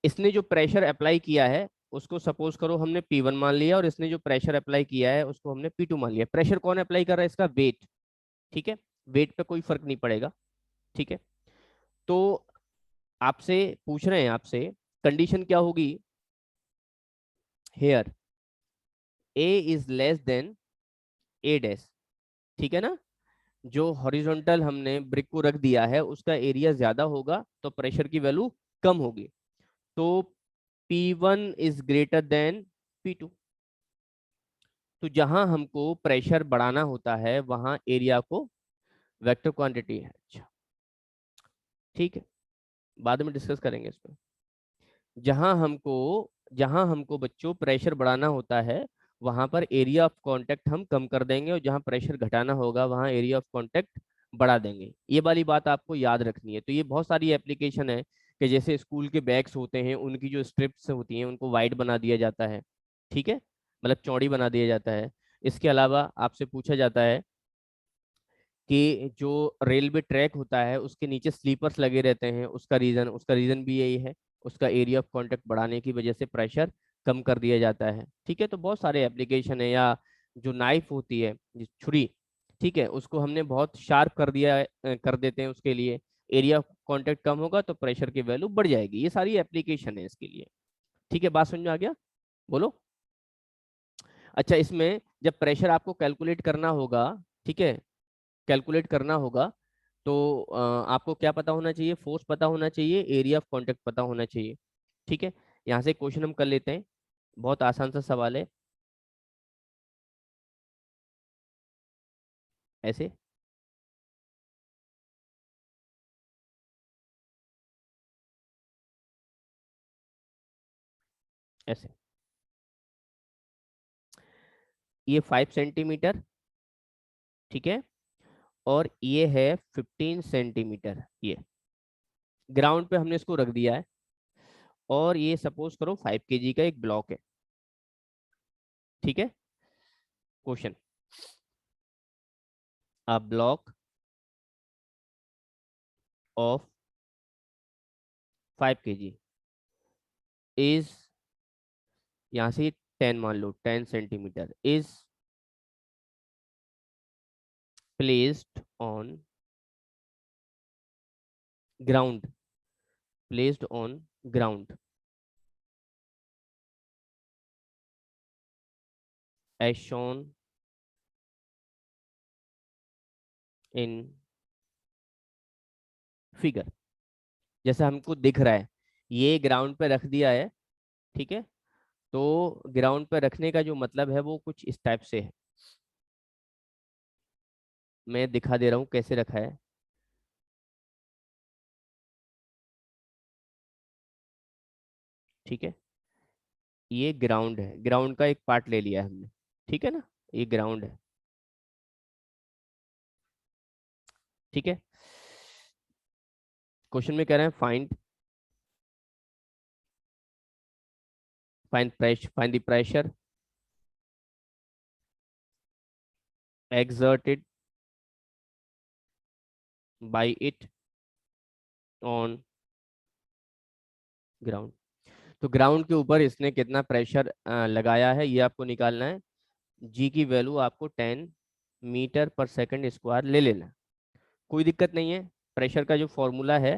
इसने जो प्रेशर अप्लाई किया है उसको सपोज करो हमने P1 मान लिया, और इसने जो प्रेशर अप्लाई किया है उसको हमने P2 मान लिया। प्रेशर कौन अप्लाई कर रहा है? इसका वेट। ठीक है। वेट पे कोई फर्क नहीं पड़ेगा। ठीक है। तो आपसे पूछ रहे हैं, आपसे कंडीशन क्या होगी? Here A is less than A dash. ठीक है ना? जो हॉरिजॉन्टल हमने ब्रिक को रख दिया है उसका एरिया ज्यादा होगा तो प्रेशर की वैल्यू कम होगी। तो P1 is greater than P2। तो जहां हमको प्रेशर बढ़ाना होता है वहां एरिया को वेक्टर क्वांटिटी है। अच्छा, ठीक है, बाद में डिस्कस करेंगे इस पर। जहां हमको बच्चों प्रेशर बढ़ाना होता है वहां पर एरिया ऑफ कांटेक्ट हम कम कर देंगे, और जहां प्रेशर घटाना होगा वहां एरिया ऑफ कांटेक्ट बढ़ा देंगे। ये वाली बात आपको याद रखनी है। तो ये बहुत सारी एप्लीकेशन है कि जैसे स्कूल के बैग्स होते हैं उनकी जो स्ट्रिप्स होती हैं उनको वाइड बना दिया जाता है। ठीक है, मतलब चौड़ी बना दिया जाता है। इसके अलावा आपसे पूछा जाता है कि जो रेलवे ट्रैक होता है उसके नीचे स्लीपर्स लगे रहते हैं, उसका रीजन भी यही है। उसका एरिया ऑफ कांटेक्ट बढ़ाने की वजह से प्रेशर कम कर दिया जाता है। ठीक है। तो बहुत सारे एप्लीकेशन है। या जो नाइफ होती है, छुरी, ठीक है, उसको हमने बहुत शार्प कर दिया कर देते हैं, उसके लिए एरिया ऑफ कांटेक्ट कम होगा तो प्रेशर की वैल्यू बढ़ जाएगी। ये सारी एप्लीकेशन है इसके लिए। ठीक है, बात समझ में आ गया? बोलो। अच्छा, इसमें जब प्रेशर आपको कैलकुलेट करना होगा, ठीक है, कैलकुलेट करना होगा, तो आपको क्या पता होना चाहिए? फोर्स पता होना चाहिए, एरिया ऑफ कांटेक्ट पता होना चाहिए। ठीक है। यहाँ से क्वेश्चन हम कर लेते हैं, बहुत आसान सा सवाल है। ऐसे, ऐसे, ये 5 सेंटीमीटर ठीक है, और ये है 15 सेंटीमीटर, ये ग्राउंड पे हमने इसको रख दिया है, और ये सपोज करो 5 kg का एक ब्लॉक है। ठीक है, question, a block of 5 kg is, यहां से 10 मान लो, 10 centimetre is placed on ground, placed on ground as shown in figure. जैसा हमको दिख रहा है, ये ग्राउंड पे रख दिया है। ठीक है, तो ग्राउंड पे रखने का जो मतलब है वो कुछ इस टाइप से है, मैं दिखा दे रहा हूँ कैसे रखा है। ठीक है, ये ग्राउंड है, ग्राउंड का एक पार्ट ले लिया है हमने। ठीक है ना, ये ग्राउंड है। ठीक है, क्वेश्चन में कह रहे हैं find, find the pressure exerted by it on ground. तो ग्राउंड के ऊपर इसने कितना प्रेशर लगाया है, ये आपको निकालना है। जी की वैल्यू आपको 10 मीटर पर सेकंड स्क्वायर ले लेना है। कोई दिक्कत नहीं है, प्रेशर का जो फॉर्मूला है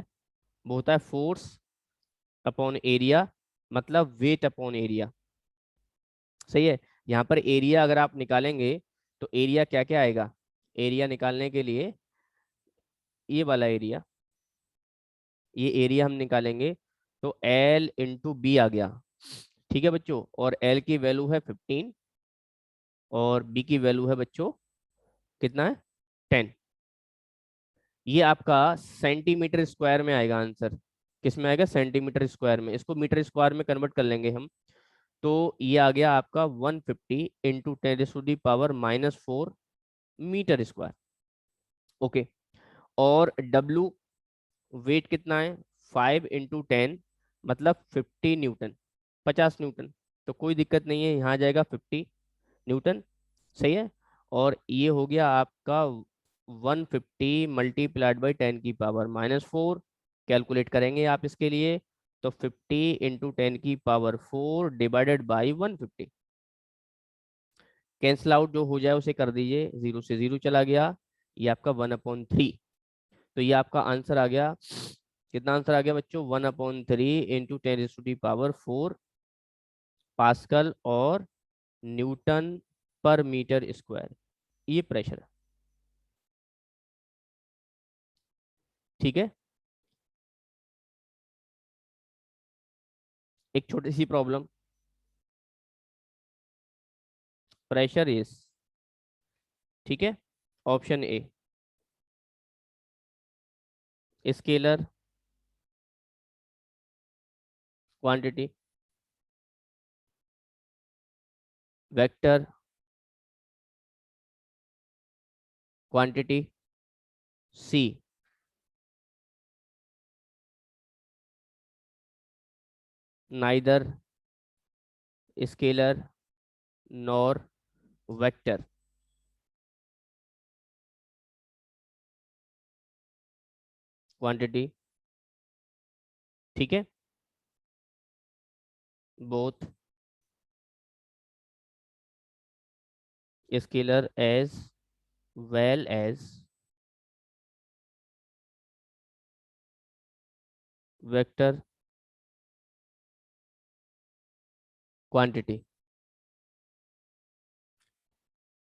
वो होता है फोर्स अपॉन एरिया, मतलब वेट अपॉन एरिया। सही है, यहाँ पर एरिया अगर आप निकालेंगे तो एरिया क्या क्या आएगा, एरिया निकालने के लिए ये वाला एरिया, ये एरिया हम निकालेंगे तो L इंटू बी आ गया। ठीक है बच्चों, और L की वैल्यू है 15 और B की वैल्यू है बच्चों कितना है, 10। ये आपका सेंटीमीटर स्क्वायर में आएगा आंसर। किस में आएगा, सेंटीमीटर स्क्वायर में। इसको मीटर स्क्वायर में कन्वर्ट कर लेंगे हम, तो ये आ गया आपका 150 इंटू 10⁻⁻⁴ मीटर स्क्वायर। ओके, और W वेट कितना है, 5 इंटू 10 मतलब 50 न्यूटन, 50 न्यूटन। तो कोई दिक्कत नहीं है, यहाँ आ जाएगा 50 न्यूटन। सही है, और ये हो गया आपका 150 × 10⁻⁻⁴ कैलकुलेट करेंगे आप इसके लिए, तो 50 × 10⁻⁴ डिवाइडेड बाई 150। कैंसल आउट जो हो जाए उसे कर दीजिए, 0 से 0 चला गया, ये आपका 1/3। तो ये आपका आंसर आ गया, कितना आंसर आ गया बच्चों, 1/3 इंटू 10⁻⁴ पास्कल और न्यूटन पर मीटर स्क्वायर, ये प्रेशर है। ठीक है, एक छोटी सी प्रॉब्लम, प्रेशर इज, ठीक है, option A scalar quantity, vector quantity, C neither scalar nor vector. Quantity, ठीक है, both scalar as well as vector quantity.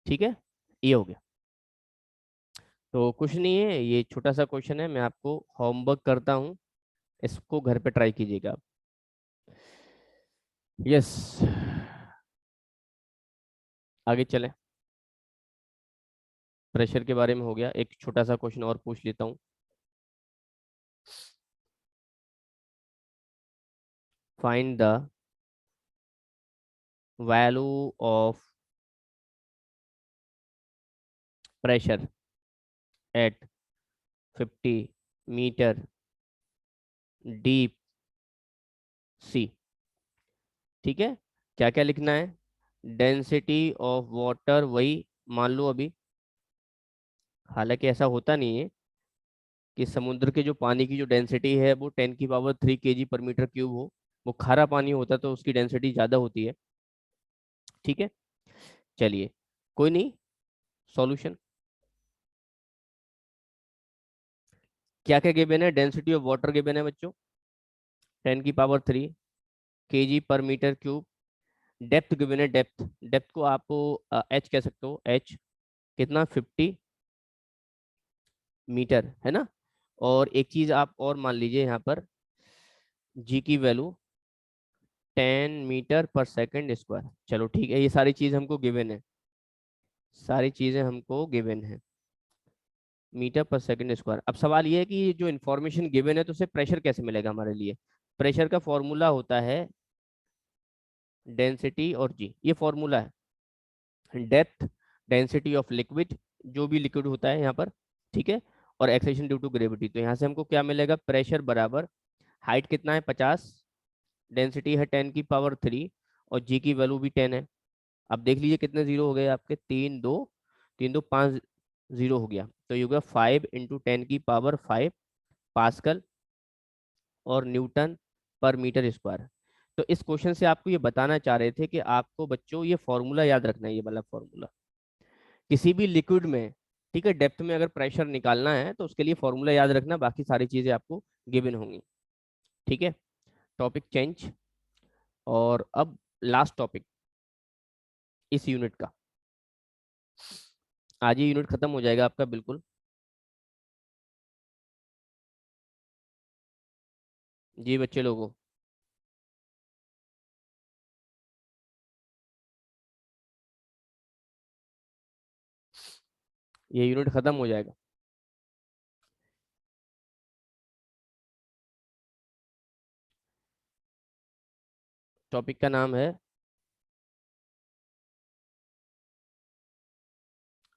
ठीक है, ये हो गया। तो कुछ नहीं है, ये छोटा सा क्वेश्चन है, मैं आपको होमवर्क करता हूँ, इसको घर पे ट्राई कीजिएगा आप। यस, आगे चलें। प्रेशर के बारे में हो गया, एक छोटा सा क्वेश्चन और पूछ लेता हूँ। Find the value of pressure at 50 meter deep sea। ठीक है, क्या क्या लिखना है? डेंसिटी ऑफ वाटर, वही मान लो अभी। हालांकि ऐसा होता नहीं है कि समुद्र के जो पानी की जो डेंसिटी है वो 10⁻³ हो। वो खारा पानी होता तो उसकी डेंसिटी ज़्यादा होती है। ठीक है, चलिए, कोई नहीं। सॉल्यूशन क्या क्या गिवन है? डेंसिटी ऑफ वाटर गिवन है बच्चों, 10⁻³ kg/m³। डेप्थ गिवन है, डेप्थ, डेप्थ को आप एच कह सकते हो। एच कितना? 50 मीटर, है ना। और एक चीज आप और मान लीजिए यहाँ पर, जी की वैल्यू 10 मीटर/सेकंड स्क्वायर। चलो ठीक है, ये सारी चीज हमको गिवन है, सारी चीजें हमको गिवन है, मीटर/सेकंड स्क्वायर। अब सवाल ये है कि ये जो इन्फॉर्मेशन गिवन है तो उसे प्रेशर कैसे मिलेगा हमारे लिए? प्रेशर का फॉर्मूला होता है डेंसिटी और जी, ये फॉर्मूला है। डेप्थ, डेंसिटी ऑफ लिक्विड, जो भी लिक्विड होता है यहाँ पर, ठीक है, और एक्सेशन ड्यू टू ग्रेविटी। तो यहाँ से हमको क्या मिलेगा? प्रेशर बराबर, हाइट कितना है? 50, डेंसिटी है 10⁻³ और जी की वैल्यू भी 10 है। अब देख लीजिए कितने जीरो हो गए आपके, तीन दो 5 जीरो हो गया। तो ये होगा 5 × 10⁻⁵ पास्कल और न्यूटन पर मीटर स्क्वायर। तो इस क्वेश्चन से आपको ये बताना चाह रहे थे कि आपको बच्चों ये फॉर्मूला याद रखना है, ये वाला फॉर्मूला किसी भी लिक्विड में, ठीक है, डेप्थ में अगर प्रेशर निकालना है तो उसके लिए फॉर्मूला याद रखना, बाकी सारी चीजें आपको गिवन होंगी। ठीक है, टॉपिक चेंज। और अब लास्ट टॉपिक इस यूनिट का, आज ये यूनिट खत्म हो जाएगा आपका बिल्कुल। जी बच्चे लोगों, ये यूनिट खत्म हो जाएगा। टॉपिक का नाम है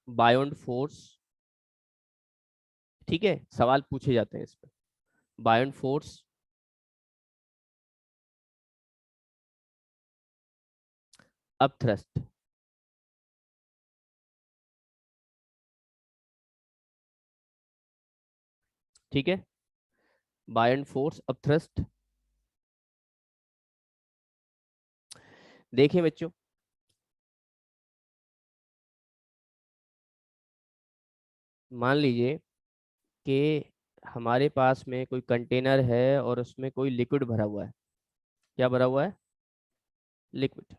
बायोंड फोर्स। ठीक है, सवाल पूछे जाते हैं इस पर, बायोंड फोर्स अपथ्रस्ट। ठीक है, बायोंड फोर्स अपथ्रस्ट। देखिए बच्चों, मान लीजिए कि हमारे पास में कोई कंटेनर है और उसमें कोई लिक्विड भरा हुआ है। क्या भरा हुआ है? लिक्विड।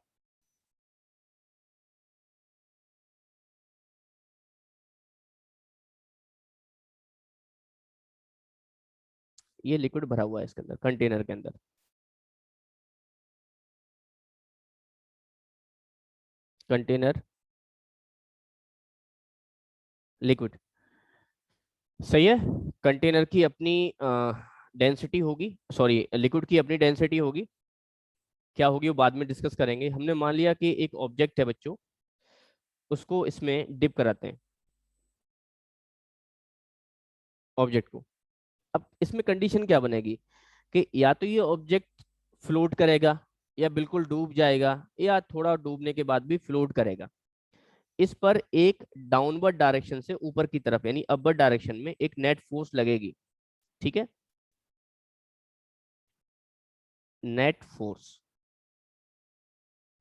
ये लिक्विड भरा हुआ है इसके अंदर, कंटेनर के अंदर। कंटेनर लिक्विड, सही है। कंटेनर की अपनी डेंसिटी होगी, सॉरी लिक्विड की अपनी डेंसिटी होगी। क्या होगी वो बाद में डिस्कस करेंगे। हमने मान लिया कि एक ऑब्जेक्ट है बच्चों, उसको इसमें डिप कराते हैं ऑब्जेक्ट को। अब इसमें कंडीशन क्या बनेगी कि या तो ये ऑब्जेक्ट फ्लोट करेगा, या बिल्कुल डूब जाएगा, या थोड़ा डूबने के बाद भी फ्लोट करेगा। इस पर एक डाउनवर्ड डायरेक्शन से ऊपर की तरफ यानी अपवर्ड डायरेक्शन में एक नेट फोर्स लगेगी। ठीक है, नेट फोर्स।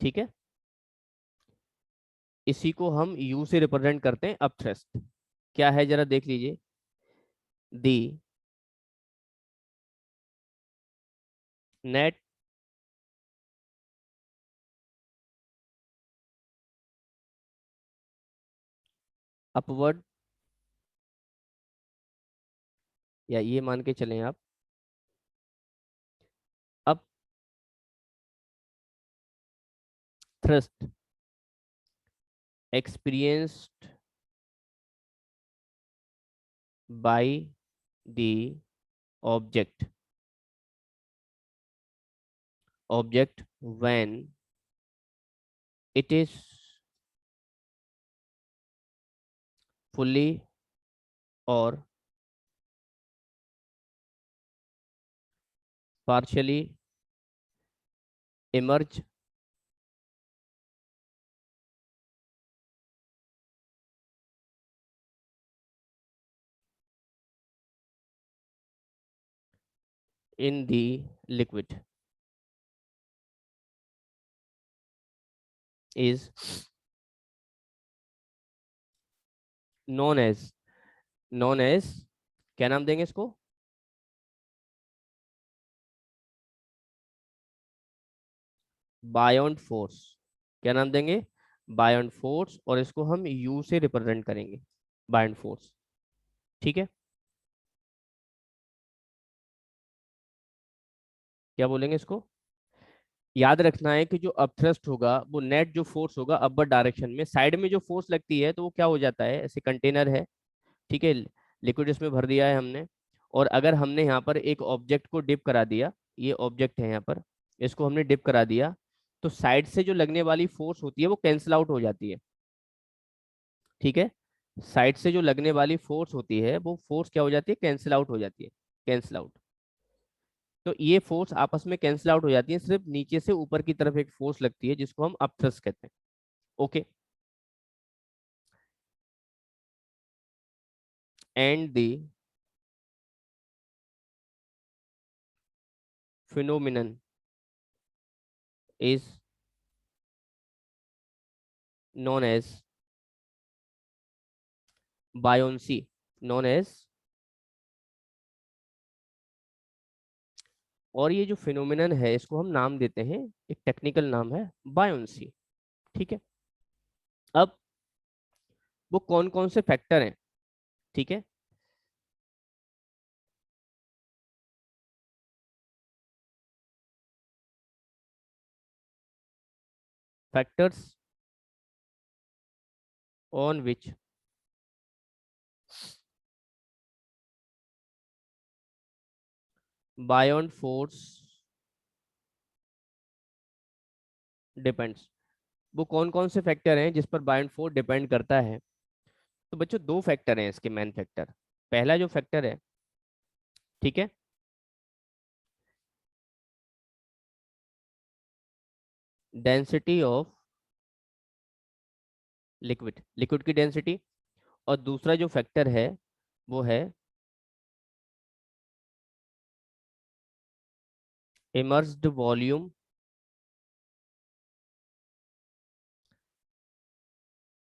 ठीक है, इसी को हम यू से रिप्रेजेंट करते हैं, अपथ्रस्ट। क्या है जरा देख लीजिए, दी नेट अपवर्ड, या ये मान के चलें आप, upthrust experienced by the object when it is fully or partially emerge in the liquid is known as क्या नाम देंगे इसको? बायोंट फोर्स। क्या नाम देंगे? बायोंट फोर्स, और इसको हम यू से रिप्रेजेंट करेंगे, बायोंट फोर्स। ठीक है, क्या बोलेंगे इसको? याद रखना है कि जो अपथ्रस्ट होगा वो नेट जो फोर्स होगा अपर डायरेक्शन में, साइड में जो फोर्स लगती है तो वो क्या हो जाता है, ऐसे कंटेनर है, ठीक है, लिक्विड इसमें भर दिया है हमने, और अगर हमने यहाँ पर एक ऑब्जेक्ट को डिप करा दिया, ये ऑब्जेक्ट है यहाँ पर, इसको हमने डिप करा दिया, तो साइड से जो लगने वाली फोर्स होती है वो कैंसिल आउट हो जाती है। ठीक है, साइड से जो लगने वाली फोर्स होती है वो फोर्स क्या हो जाती है, कैंसिल आउट हो जाती है, कैंसिल आउट। तो ये फोर्स आपस में कैंसिल आउट हो जाती है, सिर्फ नीचे से ऊपर की तरफ एक फोर्स लगती है जिसको हम अपथ्रस्ट कहते हैं। Okay, and the phenomenon is known as buoyancy, known as, और ये जो फिनोमिनन है इसको हम नाम देते हैं, एक टेक्निकल नाम है बायोंसी। ठीक है, अब वो कौन कौन से फैक्टर हैं? ठीक है, factors on which बायोंट force depends. वो कौन कौन से फैक्टर हैं जिस पर बायोंट फोर्स डिपेंड करता है? तो बच्चों दो फैक्टर हैं इसके, मेन फैक्टर। पहला जो फैक्टर है, ठीक है, डेंसिटी ऑफ लिक्विड, लिक्विड की डेंसिटी, और दूसरा जो फैक्टर है वो है immersed volume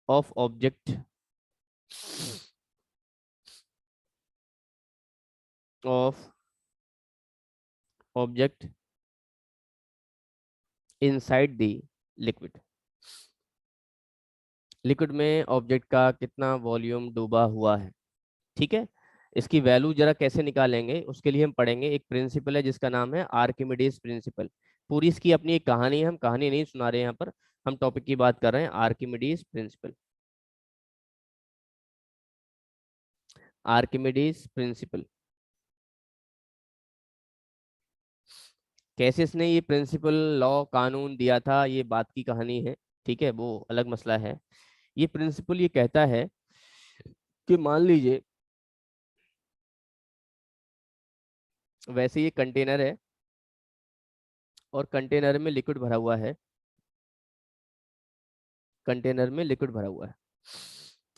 of object of object inside the liquid. Liquid में ऑब्जेक्ट का कितना वॉल्यूम डूबा हुआ है। ठीक है, इसकी वैल्यू जरा कैसे निकालेंगे उसके लिए हम पढ़ेंगे, एक प्रिंसिपल है जिसका नाम है आर्किमिडीज प्रिंसिपल। पूरी इसकी अपनी एक कहानी है, हम कहानी नहीं सुना रहे हैं यहाँ पर, हम टॉपिक की बात कर रहे हैं, आर्किमिडीज प्रिंसिपल। आर्किमिडीज प्रिंसिपल, कैसे इसने ये प्रिंसिपल लॉ कानून दिया था ये बात की कहानी है, ठीक है, वो अलग मसला है। ये प्रिंसिपल ये कहता है कि मान लीजिए वैसे ये कंटेनर है और कंटेनर में लिक्विड भरा हुआ है, कंटेनर में लिक्विड भरा हुआ है,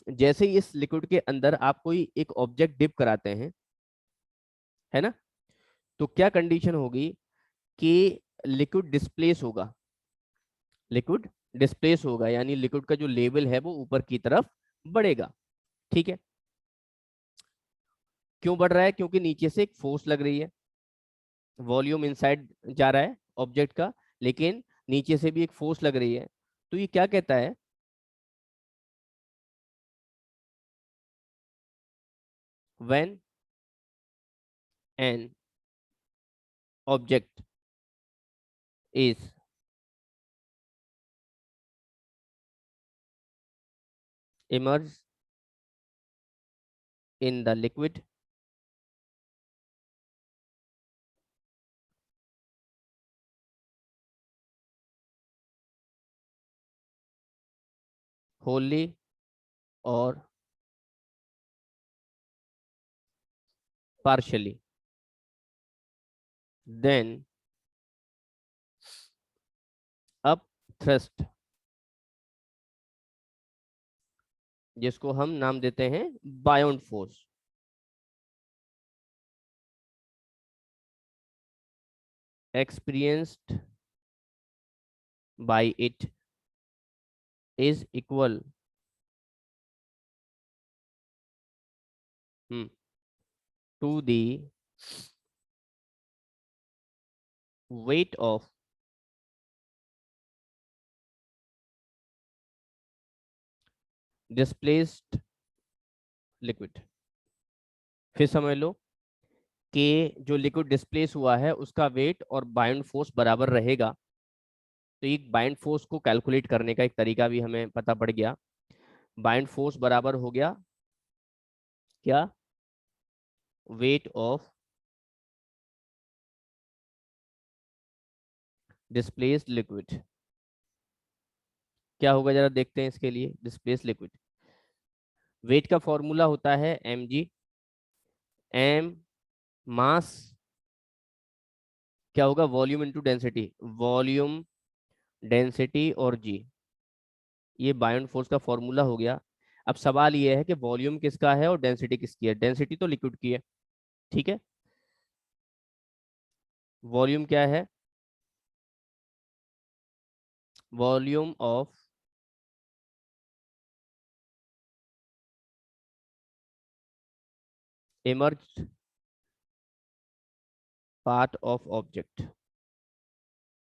जैसे ही इस लिक्विड के अंदर आप कोई एक ऑब्जेक्ट डिप कराते हैं, है ना, तो क्या कंडीशन होगी कि लिक्विड डिस्प्लेस होगा, लिक्विड डिस्प्लेस होगा, यानी लिक्विड का जो लेवल है वो ऊपर की तरफ बढ़ेगा। ठीक है, क्यों बढ़ रहा है? क्योंकि नीचे से एक फोर्स लग रही है, वॉल्यूम इनसाइड जा रहा है ऑब्जेक्ट का, लेकिन नीचे से भी एक फोर्स लग रही है। तो ये क्या कहता है, when an object is immersed in the liquid wholly or partially, then up thrust, जिसको हम नाम देते हैं beyond force, experienced by it is equal to the weight of displaced liquid। फिर समझ लो कि जो लिक्विड डिस्प्लेस हुआ है उसका वेट और बाउंड फोर्स बराबर रहेगा। तो एक बाउंड फोर्स को कैलकुलेट करने का एक तरीका भी हमें पता पड़ गया। बाउंड फोर्स बराबर हो गया क्या, वेट ऑफ डिस्प्लेस्ड लिक्विड। क्या होगा जरा देखते हैं इसके लिए। डिस्प्लेस्ड लिक्विड वेट का फॉर्मूला होता है mg, m मास, क्या होगा volume into density, volume density और जी, ये बायोंड फोर्स का फॉर्मूला हो गया। अब सवाल ये है कि वॉल्यूम किसका है और डेंसिटी किसकी है। डेंसिटी तो लिक्विड की है, ठीक है। वॉल्यूम क्या है, volume of emerged part of object,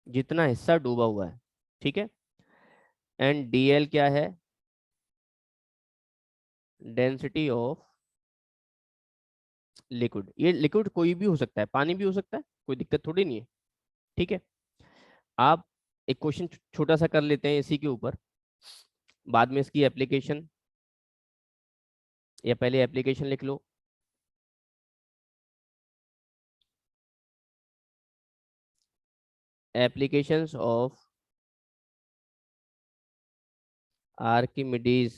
जितना हिस्सा डूबा हुआ है, ठीक है। एंड dl क्या है, डेंसिटी ऑफ लिक्विड। ये लिक्विड कोई भी हो सकता है, पानी भी हो सकता है, कोई दिक्कत थोड़ी नहीं है, ठीक है। आप एक क्वेश्चन छोटा सा कर लेते हैं इसी के ऊपर, बाद में इसकी एप्लीकेशन, या पहले एप्लीकेशन लिख लो। Applications of Archimedes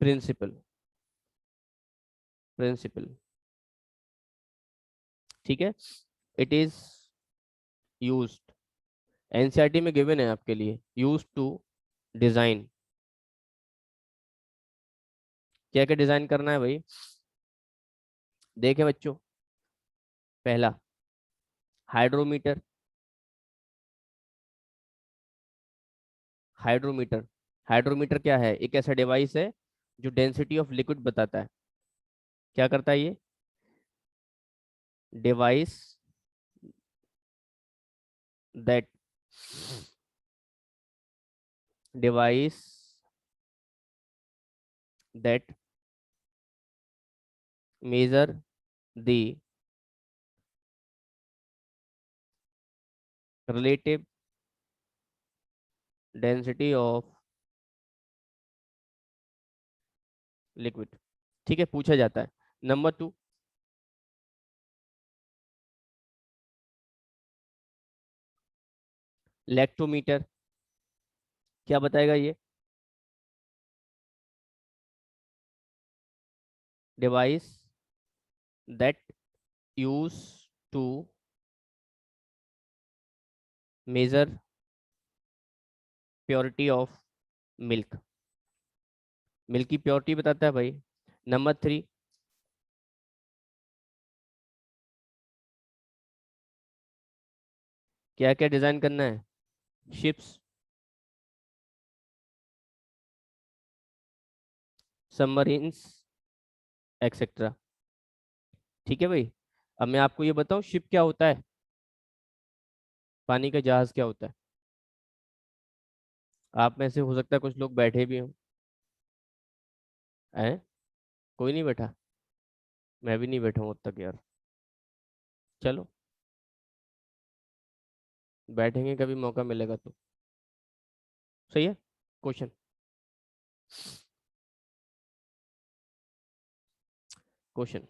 principle, principle, ठीक है। इट इज यूज्ड, एनसीईआरटी में गिवन है आपके लिए, यूज्ड टू डिजाइन। क्या क्या डिजाइन करना है भाई, देखें बच्चों। पहला हाइड्रोमीटर, हाइड्रोमीटर, हाइड्रोमीटर क्या है, एक ऐसा डिवाइस है जो डेंसिटी ऑफ लिक्विड बताता है। क्या करता है ये device, that device that measure the relative density of liquid, ठीक है, पूछा जाता है। नंबर 2, लैक्टोमीटर, क्या बताएगा ये, device that use to measure purity of milk, milk की प्योरिटी बताता है भाई। नंबर 3, क्या क्या डिजाइन करना है, शिप्स, सबमरीन्स, एक्सेट्रा, ठीक है भाई। अब मैं आपको ये बताऊं शिप क्या होता है, पानी का जहाज क्या होता है। आप में से हो सकता है कुछ लोग बैठे भी हों, हैं, कोई नहीं बैठा, मैं भी नहीं बैठा हूँ अब तक यार। चलो बैठेंगे कभी मौका मिलेगा तो, सही है। Question, question,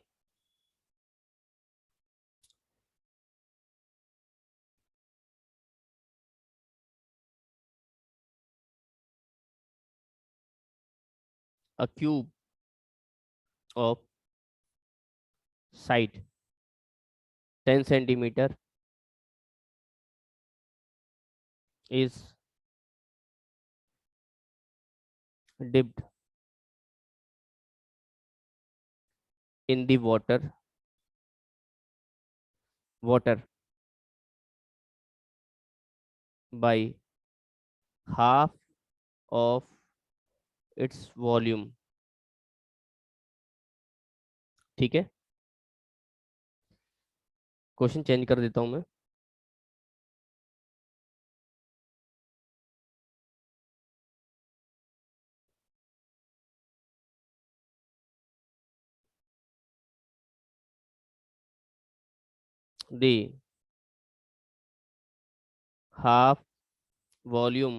a cube of side 10 centimetre is dipped in the water by half of its volume। ठीक है, क्वेश्चन चेंज कर देता हूं मैं। the half volume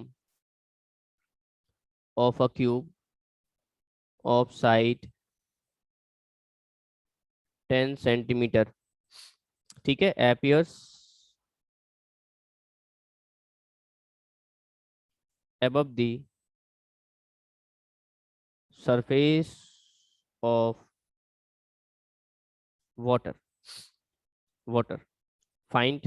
of a cube of side 10 centimetre, ठीक है, appears above the surface of water find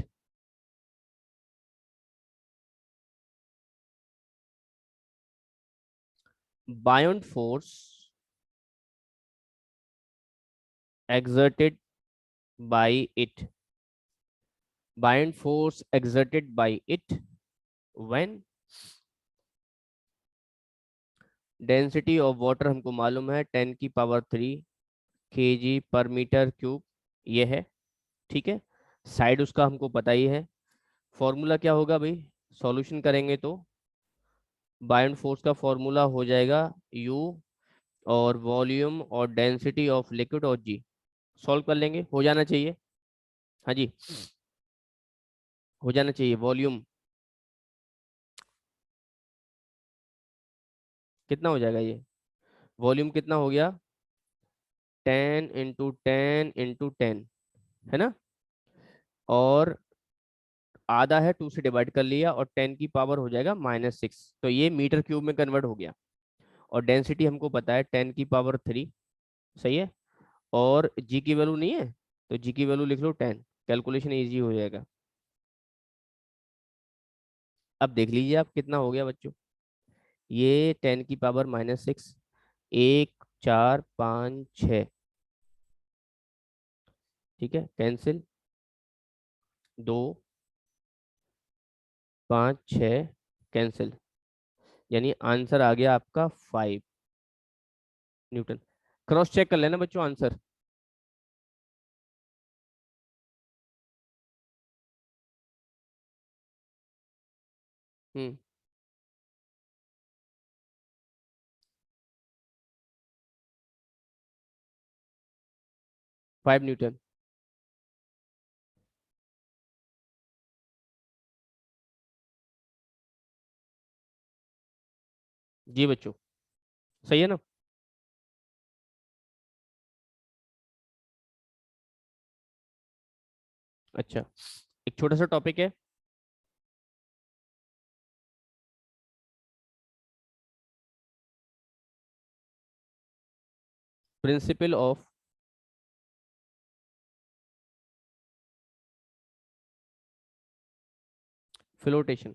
buoyant force exerted by it, buoyant force exerted by it when density of water हमको मालूम है 10⁻³ kg पर metre cube, ये है, ठीक है। साइड उसका हमको पता ही है। फॉर्मूला क्या होगा भाई, सॉल्यूशन करेंगे तो बायोंट फोर्स का फॉर्मूला हो जाएगा U और वॉल्यूम और डेंसिटी ऑफ लिक्विड और G। सॉल्व कर लेंगे, हो जाना चाहिए। हाँ जी, हो जाना चाहिए। वॉल्यूम कितना हो जाएगा, ये वॉल्यूम कितना हो गया, 10 × 10 × 10, है ना। और आधा है, 2 से डिवाइड कर लिया और 10 की पावर हो जाएगा -6, तो ये मीटर क्यूब में कन्वर्ट हो गया। और डेंसिटी हमको पता है 10⁻³ सही है। और जी की वैल्यू नहीं है, तो जी की वैल्यू लिख लो 10, कैलकुलेशन इजी हो जाएगा। अब देख लीजिए आप कितना हो गया बच्चों, ये 10⁻⁻6, 1 4 5 6, ठीक है, कैंसिल, 2 5 6 कैंसिल, यानी आंसर आ गया आपका 5 न्यूटन। क्रॉस चेक कर लेना बच्चों आंसर। हम्म 5 न्यूटन। जी बच्चों, सही है ना। अच्छा, एक छोटा सा टॉपिक है, principle of flotation,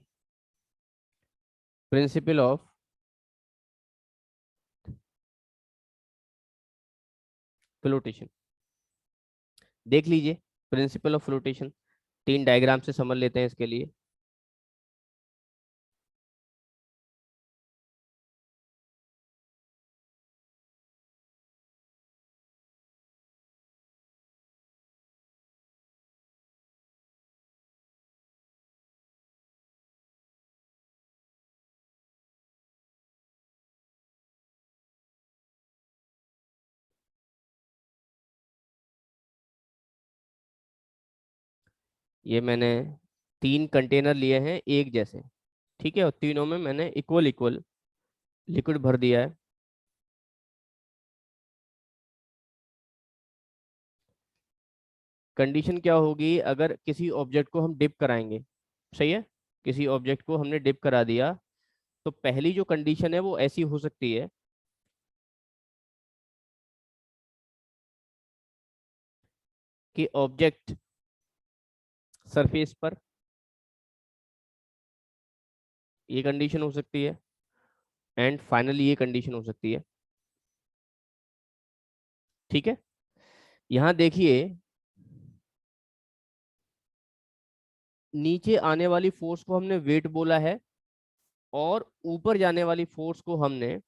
principle of flotation. देख लीजिए, प्रिंसिपल ऑफ फ्लोटेशन 3 डायग्राम से समझ लेते हैं इसके लिए। ये मैंने 3 कंटेनर लिए हैं एक जैसे, ठीक है, और तीनों में मैंने इक्वल इक्वल लिक्विड भर दिया है। कंडीशन क्या होगी, अगर किसी ऑब्जेक्ट को हम डिप कराएंगे, सही है, किसी ऑब्जेक्ट को हमने डिप करा दिया, तो पहली जो कंडीशन है वो ऐसी हो सकती है कि ऑब्जेक्ट सरफेस पर, ये कंडीशन हो सकती है, एंड फाइनली ये कंडीशन हो सकती है। ठीक है, यहां देखिए नीचे आने वाली फोर्स को हमने वेट बोला है और ऊपर जाने वाली फोर्स को हमने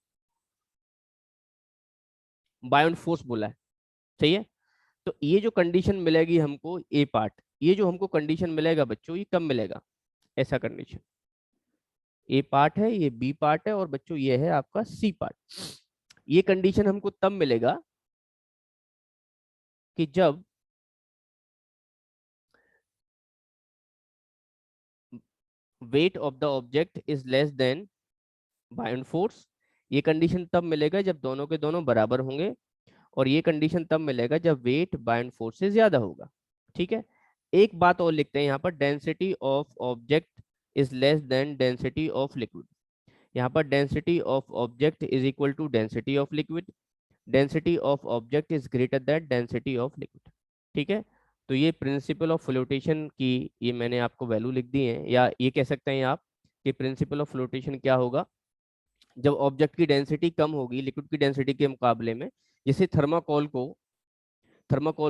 बायोंड फोर्स बोला है। सही है, तो ये जो कंडीशन मिलेगी हमको ए पार्ट, ये जो हमको कंडीशन मिलेगा बच्चों, ये कब मिलेगा? ऐसा कंडीशन, ए पार्ट है, ये बी पार्ट है, और बच्चों ये है आपका सी पार्ट। ये कंडीशन हमको तब मिलेगा कि जब weight of the object is less than buoyant force. ये कंडीशन तब मिलेगा जब दोनों के दोनों बराबर होंगे, और ये कंडीशन तब मिलेगा जब वेट बायोंड फोर्स से ज्यादा होगा। ठीक है, एक बात और लिखते हैं यहाँ पर, density of object is less than density of liquid. यहाँ पर density of object is equal to density of liquid, density of object is greater than density of liquid. ठीक है, तो ये प्रिंसिपल ऑफ फ्लोटेशन की ये मैंने आपको वैल्यू लिख दी है, या ये कह सकते हैं आप कि प्रिंसिपल ऑफ फ्लोटेशन क्या होगा, जब ऑब्जेक्ट की डेंसिटी कम होगी लिक्विड की डेंसिटी के मुकाबले में। जैसे थर्माकोल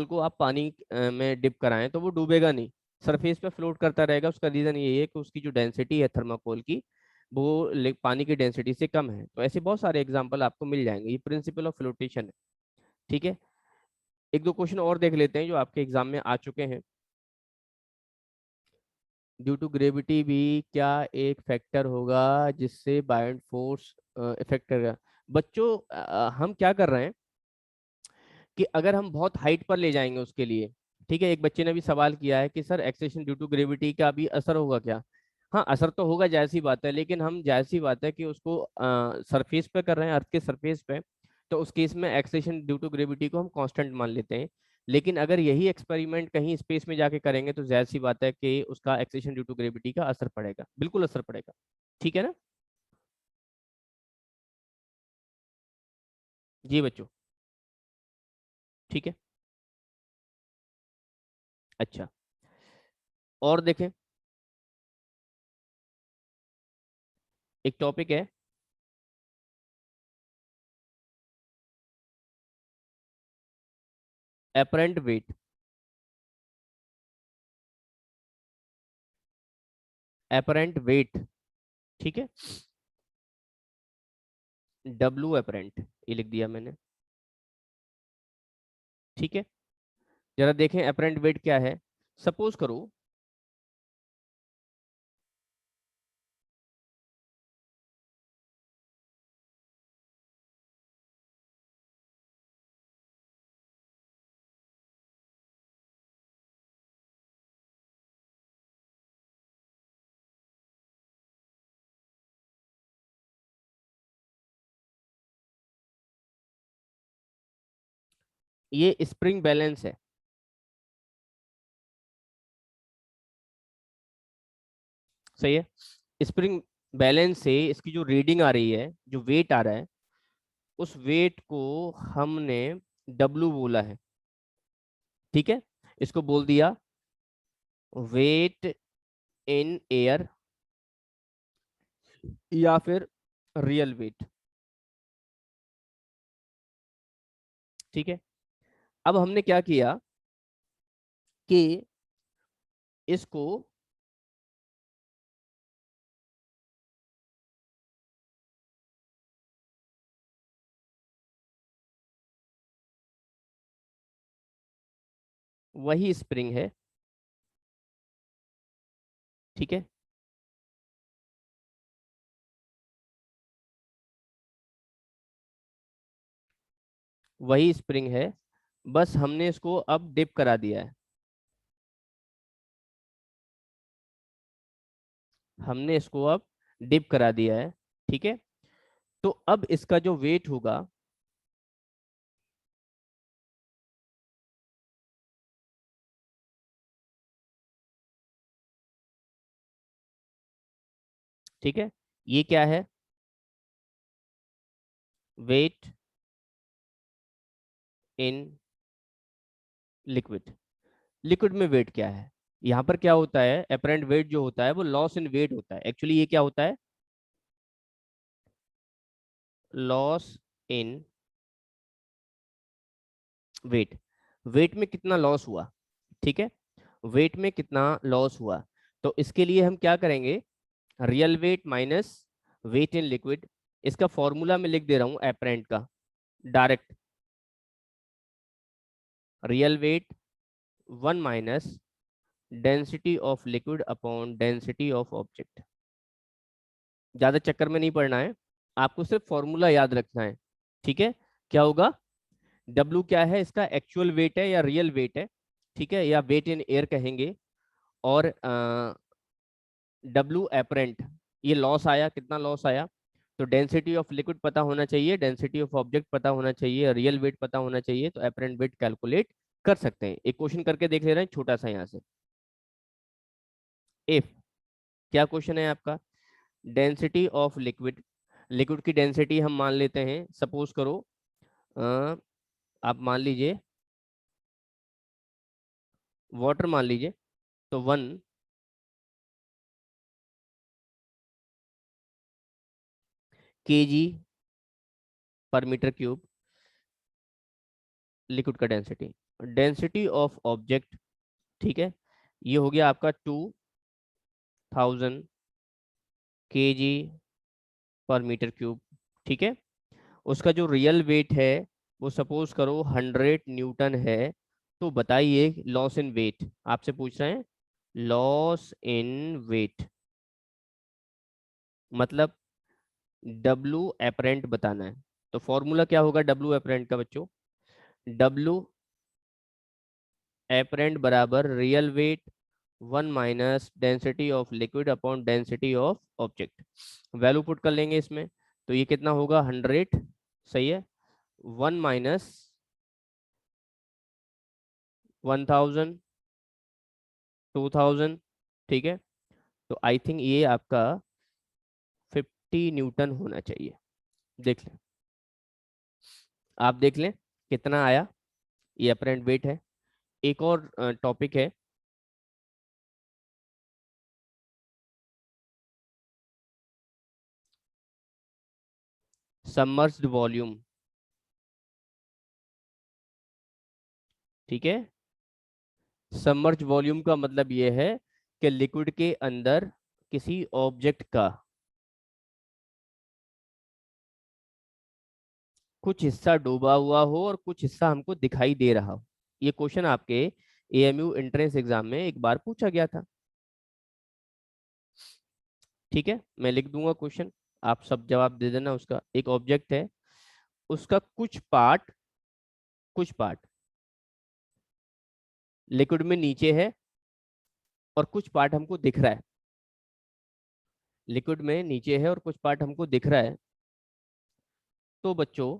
को आप पानी में डिप कराएं तो वो डूबेगा नहीं, सरफेस पे फ्लोट करता रहेगा। उसका रीजन ये है कि उसकी जो डेंसिटी है थर्माकोल की, वो पानी की डेंसिटी से कम है। तो ऐसे बहुत सारे एग्जांपल आपको मिल जाएंगे, ये प्रिंसिपल ऑफ फ्लोटेशन है। ठीक है, एक दो क्वेश्चन और देख लेते हैं जो आपके एग्जाम में आ चुके हैं। ड्यू टू ग्रेविटी भी क्या एक फैक्टर होगा जिससे बायोंड फोर्स इफेक्ट करेगा? बच्चों हम क्या कर रहे हैं कि अगर हम बहुत हाइट पर ले जाएंगे उसके लिए, ठीक है, एक बच्चे ने भी सवाल किया है कि sir acceleration due to gravity का भी असर होगा क्या? हाँ, असर तो होगा, जायज सी बात है, लेकिन हम जायज सी बात है कि उसको सरफेस पे कर रहे हैं, अर्थ के सरफेस पे, तो उस केस में एक्सेशन ड्यू टू ग्रेविटी को हम कांस्टेंट मान लेते हैं। लेकिन अगर यही एक्सपेरिमेंट कहीं स्पेस में जाके करेंगे तो जायज सी बात है कि उसका एक्सेशन ड्यू टू ग्रेविटी का असर पड़ेगा, बिल्कुल असर पड़ेगा। ठीक है ना? जी बच्चों, ठीक है। अच्छा, और देखें, एक टॉपिक है एपरेंट वेट। एपरेंट वेट, ठीक है, डब्लू एपरेंट, ये लिख दिया मैंने। ठीक है, जरा देखें एपरेंट वेट क्या है। सपोज करो ये स्प्रिंग बैलेंस है। सही है, स्प्रिंग बैलेंस से इसकी जो रीडिंग आ रही है, जो वेट आ रहा है, उस वेट को हमने डब्लू बोला है। ठीक है, इसको बोल दिया वेट इन एयर या फिर रियल वेट। ठीक है, अब हमने क्या किया कि इसको वही स्प्रिंग है, ठीक है, वही स्प्रिंग है, बस हमने इसको अब डिप करा दिया है। हमने इसको अब डिप करा दिया है। ठीक है, तो अब इसका जो वेट होगा, ठीक है, ये क्या है? Weight in liquid. लिक्विड में वेट क्या है? यहाँ पर क्या होता है, एपरेंट वेट जो होता है वो लॉस इन वेट होता है। एक्चुअली ये क्या होता है, लॉस इन वेट। वेट में कितना लॉस हुआ, ठीक है, वेट में कितना लॉस हुआ। तो इसके लिए हम क्या करेंगे, real weight minus weight in liquid. इसका फॉर्मूला मैं लिख दे रहा हूं एपरेंट का direct, real weight 1 minus density of liquid upon density of object. ज्यादा चक्कर में नहीं पड़ना है, आपको सिर्फ फॉर्मूला याद रखना है, ठीक है। क्या होगा, W क्या है, इसका एक्चुअल वेट है या रियल वेट है, ठीक है, या वेट इन एयर कहेंगे। और W एपरेंट, ये लॉस आया, कितना लॉस आया। तो डेंसिटी ऑफ लिक्विड पता होना चाहिए, डेंसिटी ऑफ ऑब्जेक्ट पता होना चाहिए, रियल वेट पता होना चाहिए, तो एपरेंट वेट कैलकुलेट कर सकते हैं। एक क्वेश्चन करके देख ले रहे हैं छोटा सा यहाँ से। इफ, क्या क्वेश्चन है आपका, डेंसिटी ऑफ लिक्विड, लिक्विड की डेंसिटी हम मान लेते हैं, सपोज करो अ, आप मान लीजिए वाटर मान लीजिए, तो 1 kg पर मीटर क्यूब लिक्विड का डेंसिटी। डेंसिटी ऑफ ऑब्जेक्ट, ठीक है, ये हो गया आपका 2000 kg पर मीटर क्यूब, ठीक है। उसका जो रियल वेट है वो सपोज करो 100 न्यूटन है। तो बताइए लॉस इन वेट, आपसे पूछ रहे हैं लॉस इन वेट, मतलब डब्लू एपरेंट बताना है। तो फॉर्मूला क्या होगा डब्लू एपरेंट का बच्चों, डब्लू एपरेंट बराबर real weight 1 minus density of liquid upon density of object. Value put कर लेंगे इसमें, तो ये कितना होगा 100, सही है, 1 माइनस 1000, 2000, ठीक है। तो आई थिंक ये आपका 50 न्यूटन होना चाहिए। देख लें, आप देख लें कितना आया, ये अपरेंट वेट है। एक और टॉपिक है, सबमर्ज्ड वॉल्यूम, ठीक है। सबमर्ज वॉल्यूम का मतलब ये है कि लिक्विड के अंदर किसी ऑब्जेक्ट का कुछ हिस्सा डूबा हुआ हो और कुछ हिस्सा हमको दिखाई दे रहा हो। ये क्वेश्चन आपके एएमयू एंट्रेंस एग्जाम में एक बार पूछा गया था, ठीक है। मैं लिख दूंगा क्वेश्चन, आप सब जवाब दे देना। उसका एक ऑब्जेक्ट है, उसका कुछ पार्ट लिक्विड में नीचे है और कुछ पार्ट हमको दिख रहा है, लिक्विड में नीचे है और कुछ पार्ट हमको दिख रहा है। तो बच्चों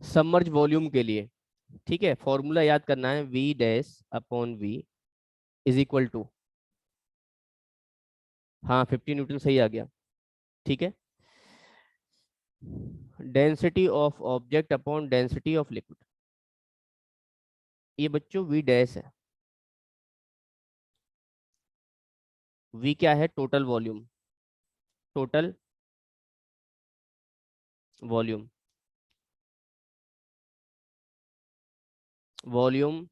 सबमर्ज वॉल्यूम के लिए, ठीक है, फॉर्मूला याद करना है, V dash upon V is equal to, हाँ 50 न्यूटन सही आ गया, ठीक है, density of object upon density of liquid. ये बच्चों वी डैश है, वी क्या है, total volume, total volume, volume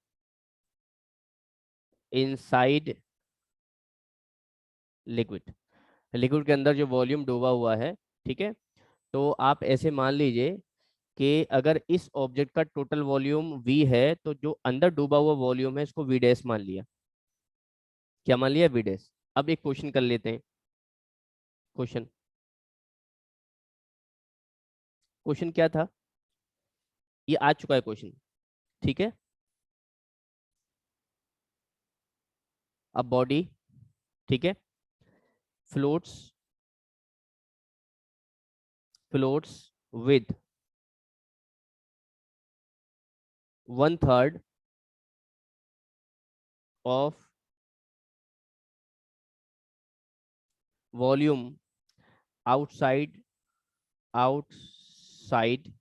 inside liquid, liquid के अंदर जो वॉल्यूम डूबा हुआ है, ठीक है। तो आप ऐसे मान लीजिए कि अगर इस ऑब्जेक्ट का टोटल वॉल्यूम वी है तो जो अंदर डूबा हुआ वॉल्यूम है इसको वी डैश मान लिया। क्या मान लिया, वी डैश। अब एक क्वेश्चन कर लेते हैं, क्वेश्चन, क्वेश्चन क्या था, ये आ चुका है क्वेश्चन, ठीक है। अब बॉडी, ठीक है, floats, floats with 1/3 of volume outside outside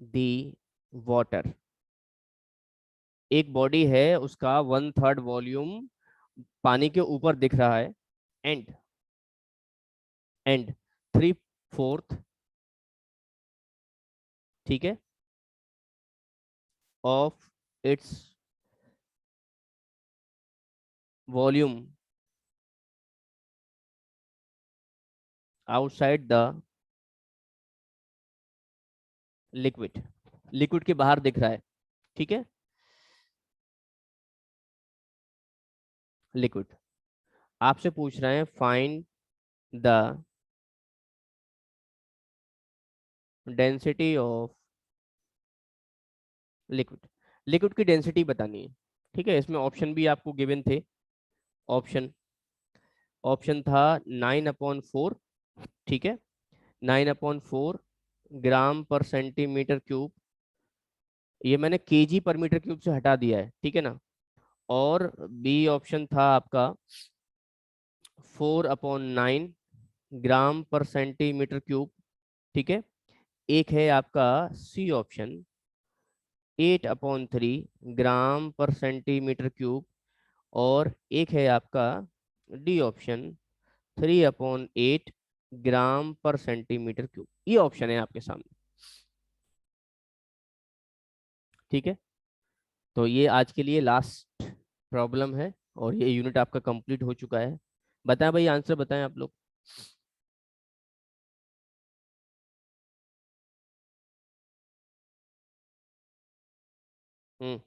the water. एक बॉडी है, उसका 1/3 वॉल्यूम पानी के ऊपर दिख रहा है, एंड 3/4, ठीक है, of its volume outside the liquid. Liquid के बाहर दिख रहा है, ठीक है, लिक्विड। आपसे पूछ रहे हैं find the density of liquid. Liquid की डेंसिटी बतानी है, ठीक है। इसमें ऑप्शन भी आपको गिवन थे। ऑप्शन ऑप्शन था 9/4, ठीक है, 9/4 ग्राम पर सेंटीमीटर क्यूब। ये मैंने केजी पर मीटर क्यूब से हटा दिया है, ठीक है ना। और बी ऑप्शन था आपका 4/9 ग्राम पर सेंटीमीटर क्यूब, ठीक है। एक है आपका सी ऑप्शन 8/3 ग्राम पर सेंटीमीटर क्यूब। और एक है आपका डी ऑप्शन 3/8 ग्राम पर सेंटीमीटर क्यूब। ये ऑप्शन है आपके सामने, ठीक है। तो ये आज के लिए लास्ट प्रॉब्लम है, और ये यूनिट आपका कंप्लीट हो चुका है। बताएं भाई, आंसर बताएं आप लोग। हम्म,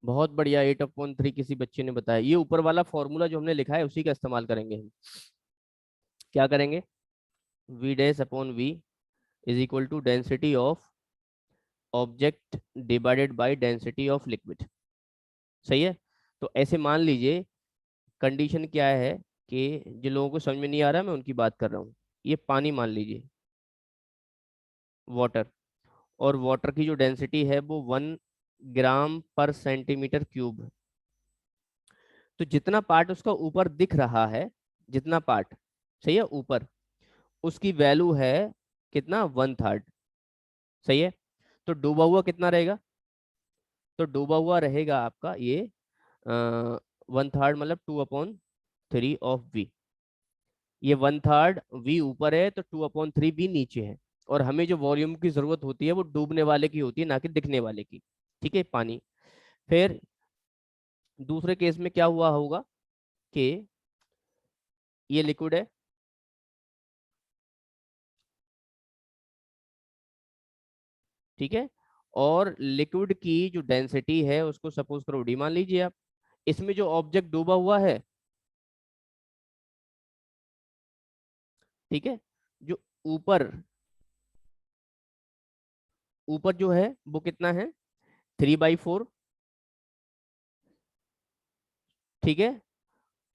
बहुत बढ़िया। 8/3 किसी बच्चे ने बताया। ये ऊपर वाला फॉर्मूला जो हमने लिखा है उसी का इस्तेमाल करेंगे हम। क्या करेंगे? V dash upon V is equal to density of object divided by density of liquid. सही है। तो ऐसे मान लीजिए, कंडीशन क्या है कि जिन लोगों को समझ में नहीं आ रहा, मैं उनकी बात कर रहा हूँ। ये पानी मान लीजिए, वाटर, और वाटर की जो डेंसिटी है वो 1 ग्राम पर सेंटीमीटर क्यूब है। तो जितना पार्ट उसका ऊपर दिख रहा है, जितना पार्ट, सही है, ऊपर, उसकी वैल्यू है कितना? 1/3। सही है। तो डूबा हुआ कितना रहेगा? तो डूबा हुआ रहेगा आपका ये 1/3, मतलब 2/3 ऑफ वी। ये 1/3 वी ऊपर है, तो 2/3 वी नीचे है। और हमें जो वॉल्यूम की जरूरत होती है वो डूबने वाले की होती है, ना कि दिखने वाले की, ठीक है, पानी। फिर दूसरे केस में क्या हुआ होगा कि ये लिक्विड है, ठीक है, और लिक्विड की जो डेंसिटी है उसको सपोज करो डी मान लीजिए आप। इसमें जो ऑब्जेक्ट डूबा हुआ है, ठीक है, जो ऊपर ऊपर जो है वो कितना है? 3/4, ठीक है।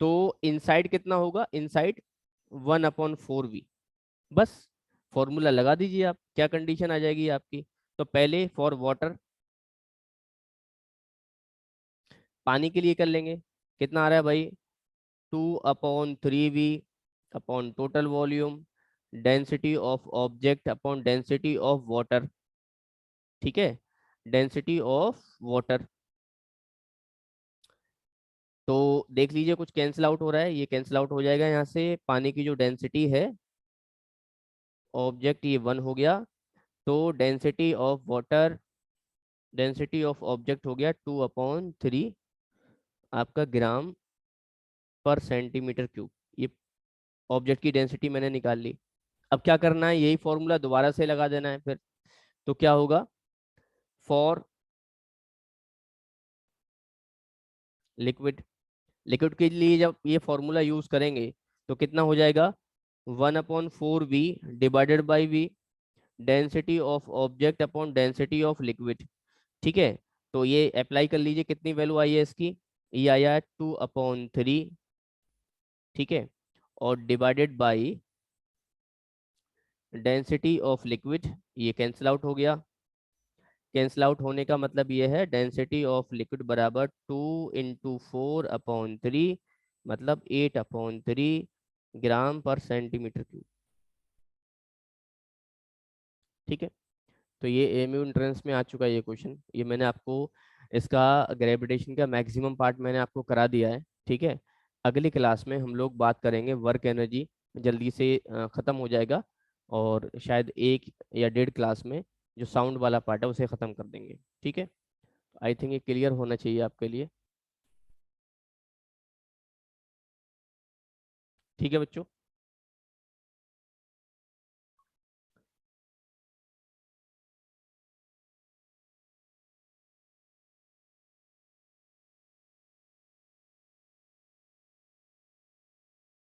तो इनसाइड कितना होगा? Inside 1/4 we. बस फॉर्मूला लगा दीजिए आप, क्या कंडीशन आ जाएगी आपकी? तो पहले फॉर वाटर, पानी के लिए कर लेंगे। कितना आ रहा है भाई? 2/3 V upon total volume, density of object upon density of water, ठीक है, डेंसिटी ऑफ वाटर। तो देख लीजिए, कुछ कैंसिल आउट हो रहा है, ये कैंसिल आउट हो जाएगा यहाँ से। पानी की जो डेंसिटी है ऑब्जेक्ट, ये 1 हो गया। तो density of water, density of object हो गया 2/3 आपका ग्राम पर सेंटीमीटर क्यूब। ये ऑब्जेक्ट की डेंसिटी मैंने निकाल ली। अब क्या करना है? यही फॉर्मूला दोबारा से लगा देना है फिर। तो क्या होगा? फॉर लिक्विड, लिक्विड के लिए जब ये फॉर्मूला यूज करेंगे तो कितना हो जाएगा? 1/4 V divided by V, density of object upon density of liquid, ठीक है। तो ये अप्लाई कर लीजिए, कितनी वैल्यू आई है इसकी? ये आया 2/3, ठीक है, और divided by density of liquid, ये कैंसिल आउट हो गया। कैंसिल आउट होने का मतलब ये है डेंसिटी ऑफ लिक्विड बराबर 2 × 4/3, मतलब 8/3 ग्राम पर सेंटीमीटर क्यूब। ठीक है, तो ये एमयू एंट्रेंस में आ चुका है ये क्वेश्चन। ये मैंने आपको इसका ग्रेविटेशन का मैक्सिमम पार्ट मैंने आपको करा दिया है। ठीक है, अगली क्लास में हम लोग बात करेंगे वर्क एनर्जी, जल्दी से ख़त्म हो जाएगा, और शायद 1 या 1.5 क्लास में जो साउंड वाला पार्ट है उसे ख़त्म कर देंगे। ठीक है, आई थिंक ये क्लियर होना चाहिए आपके लिए। ठीक है बच्चों।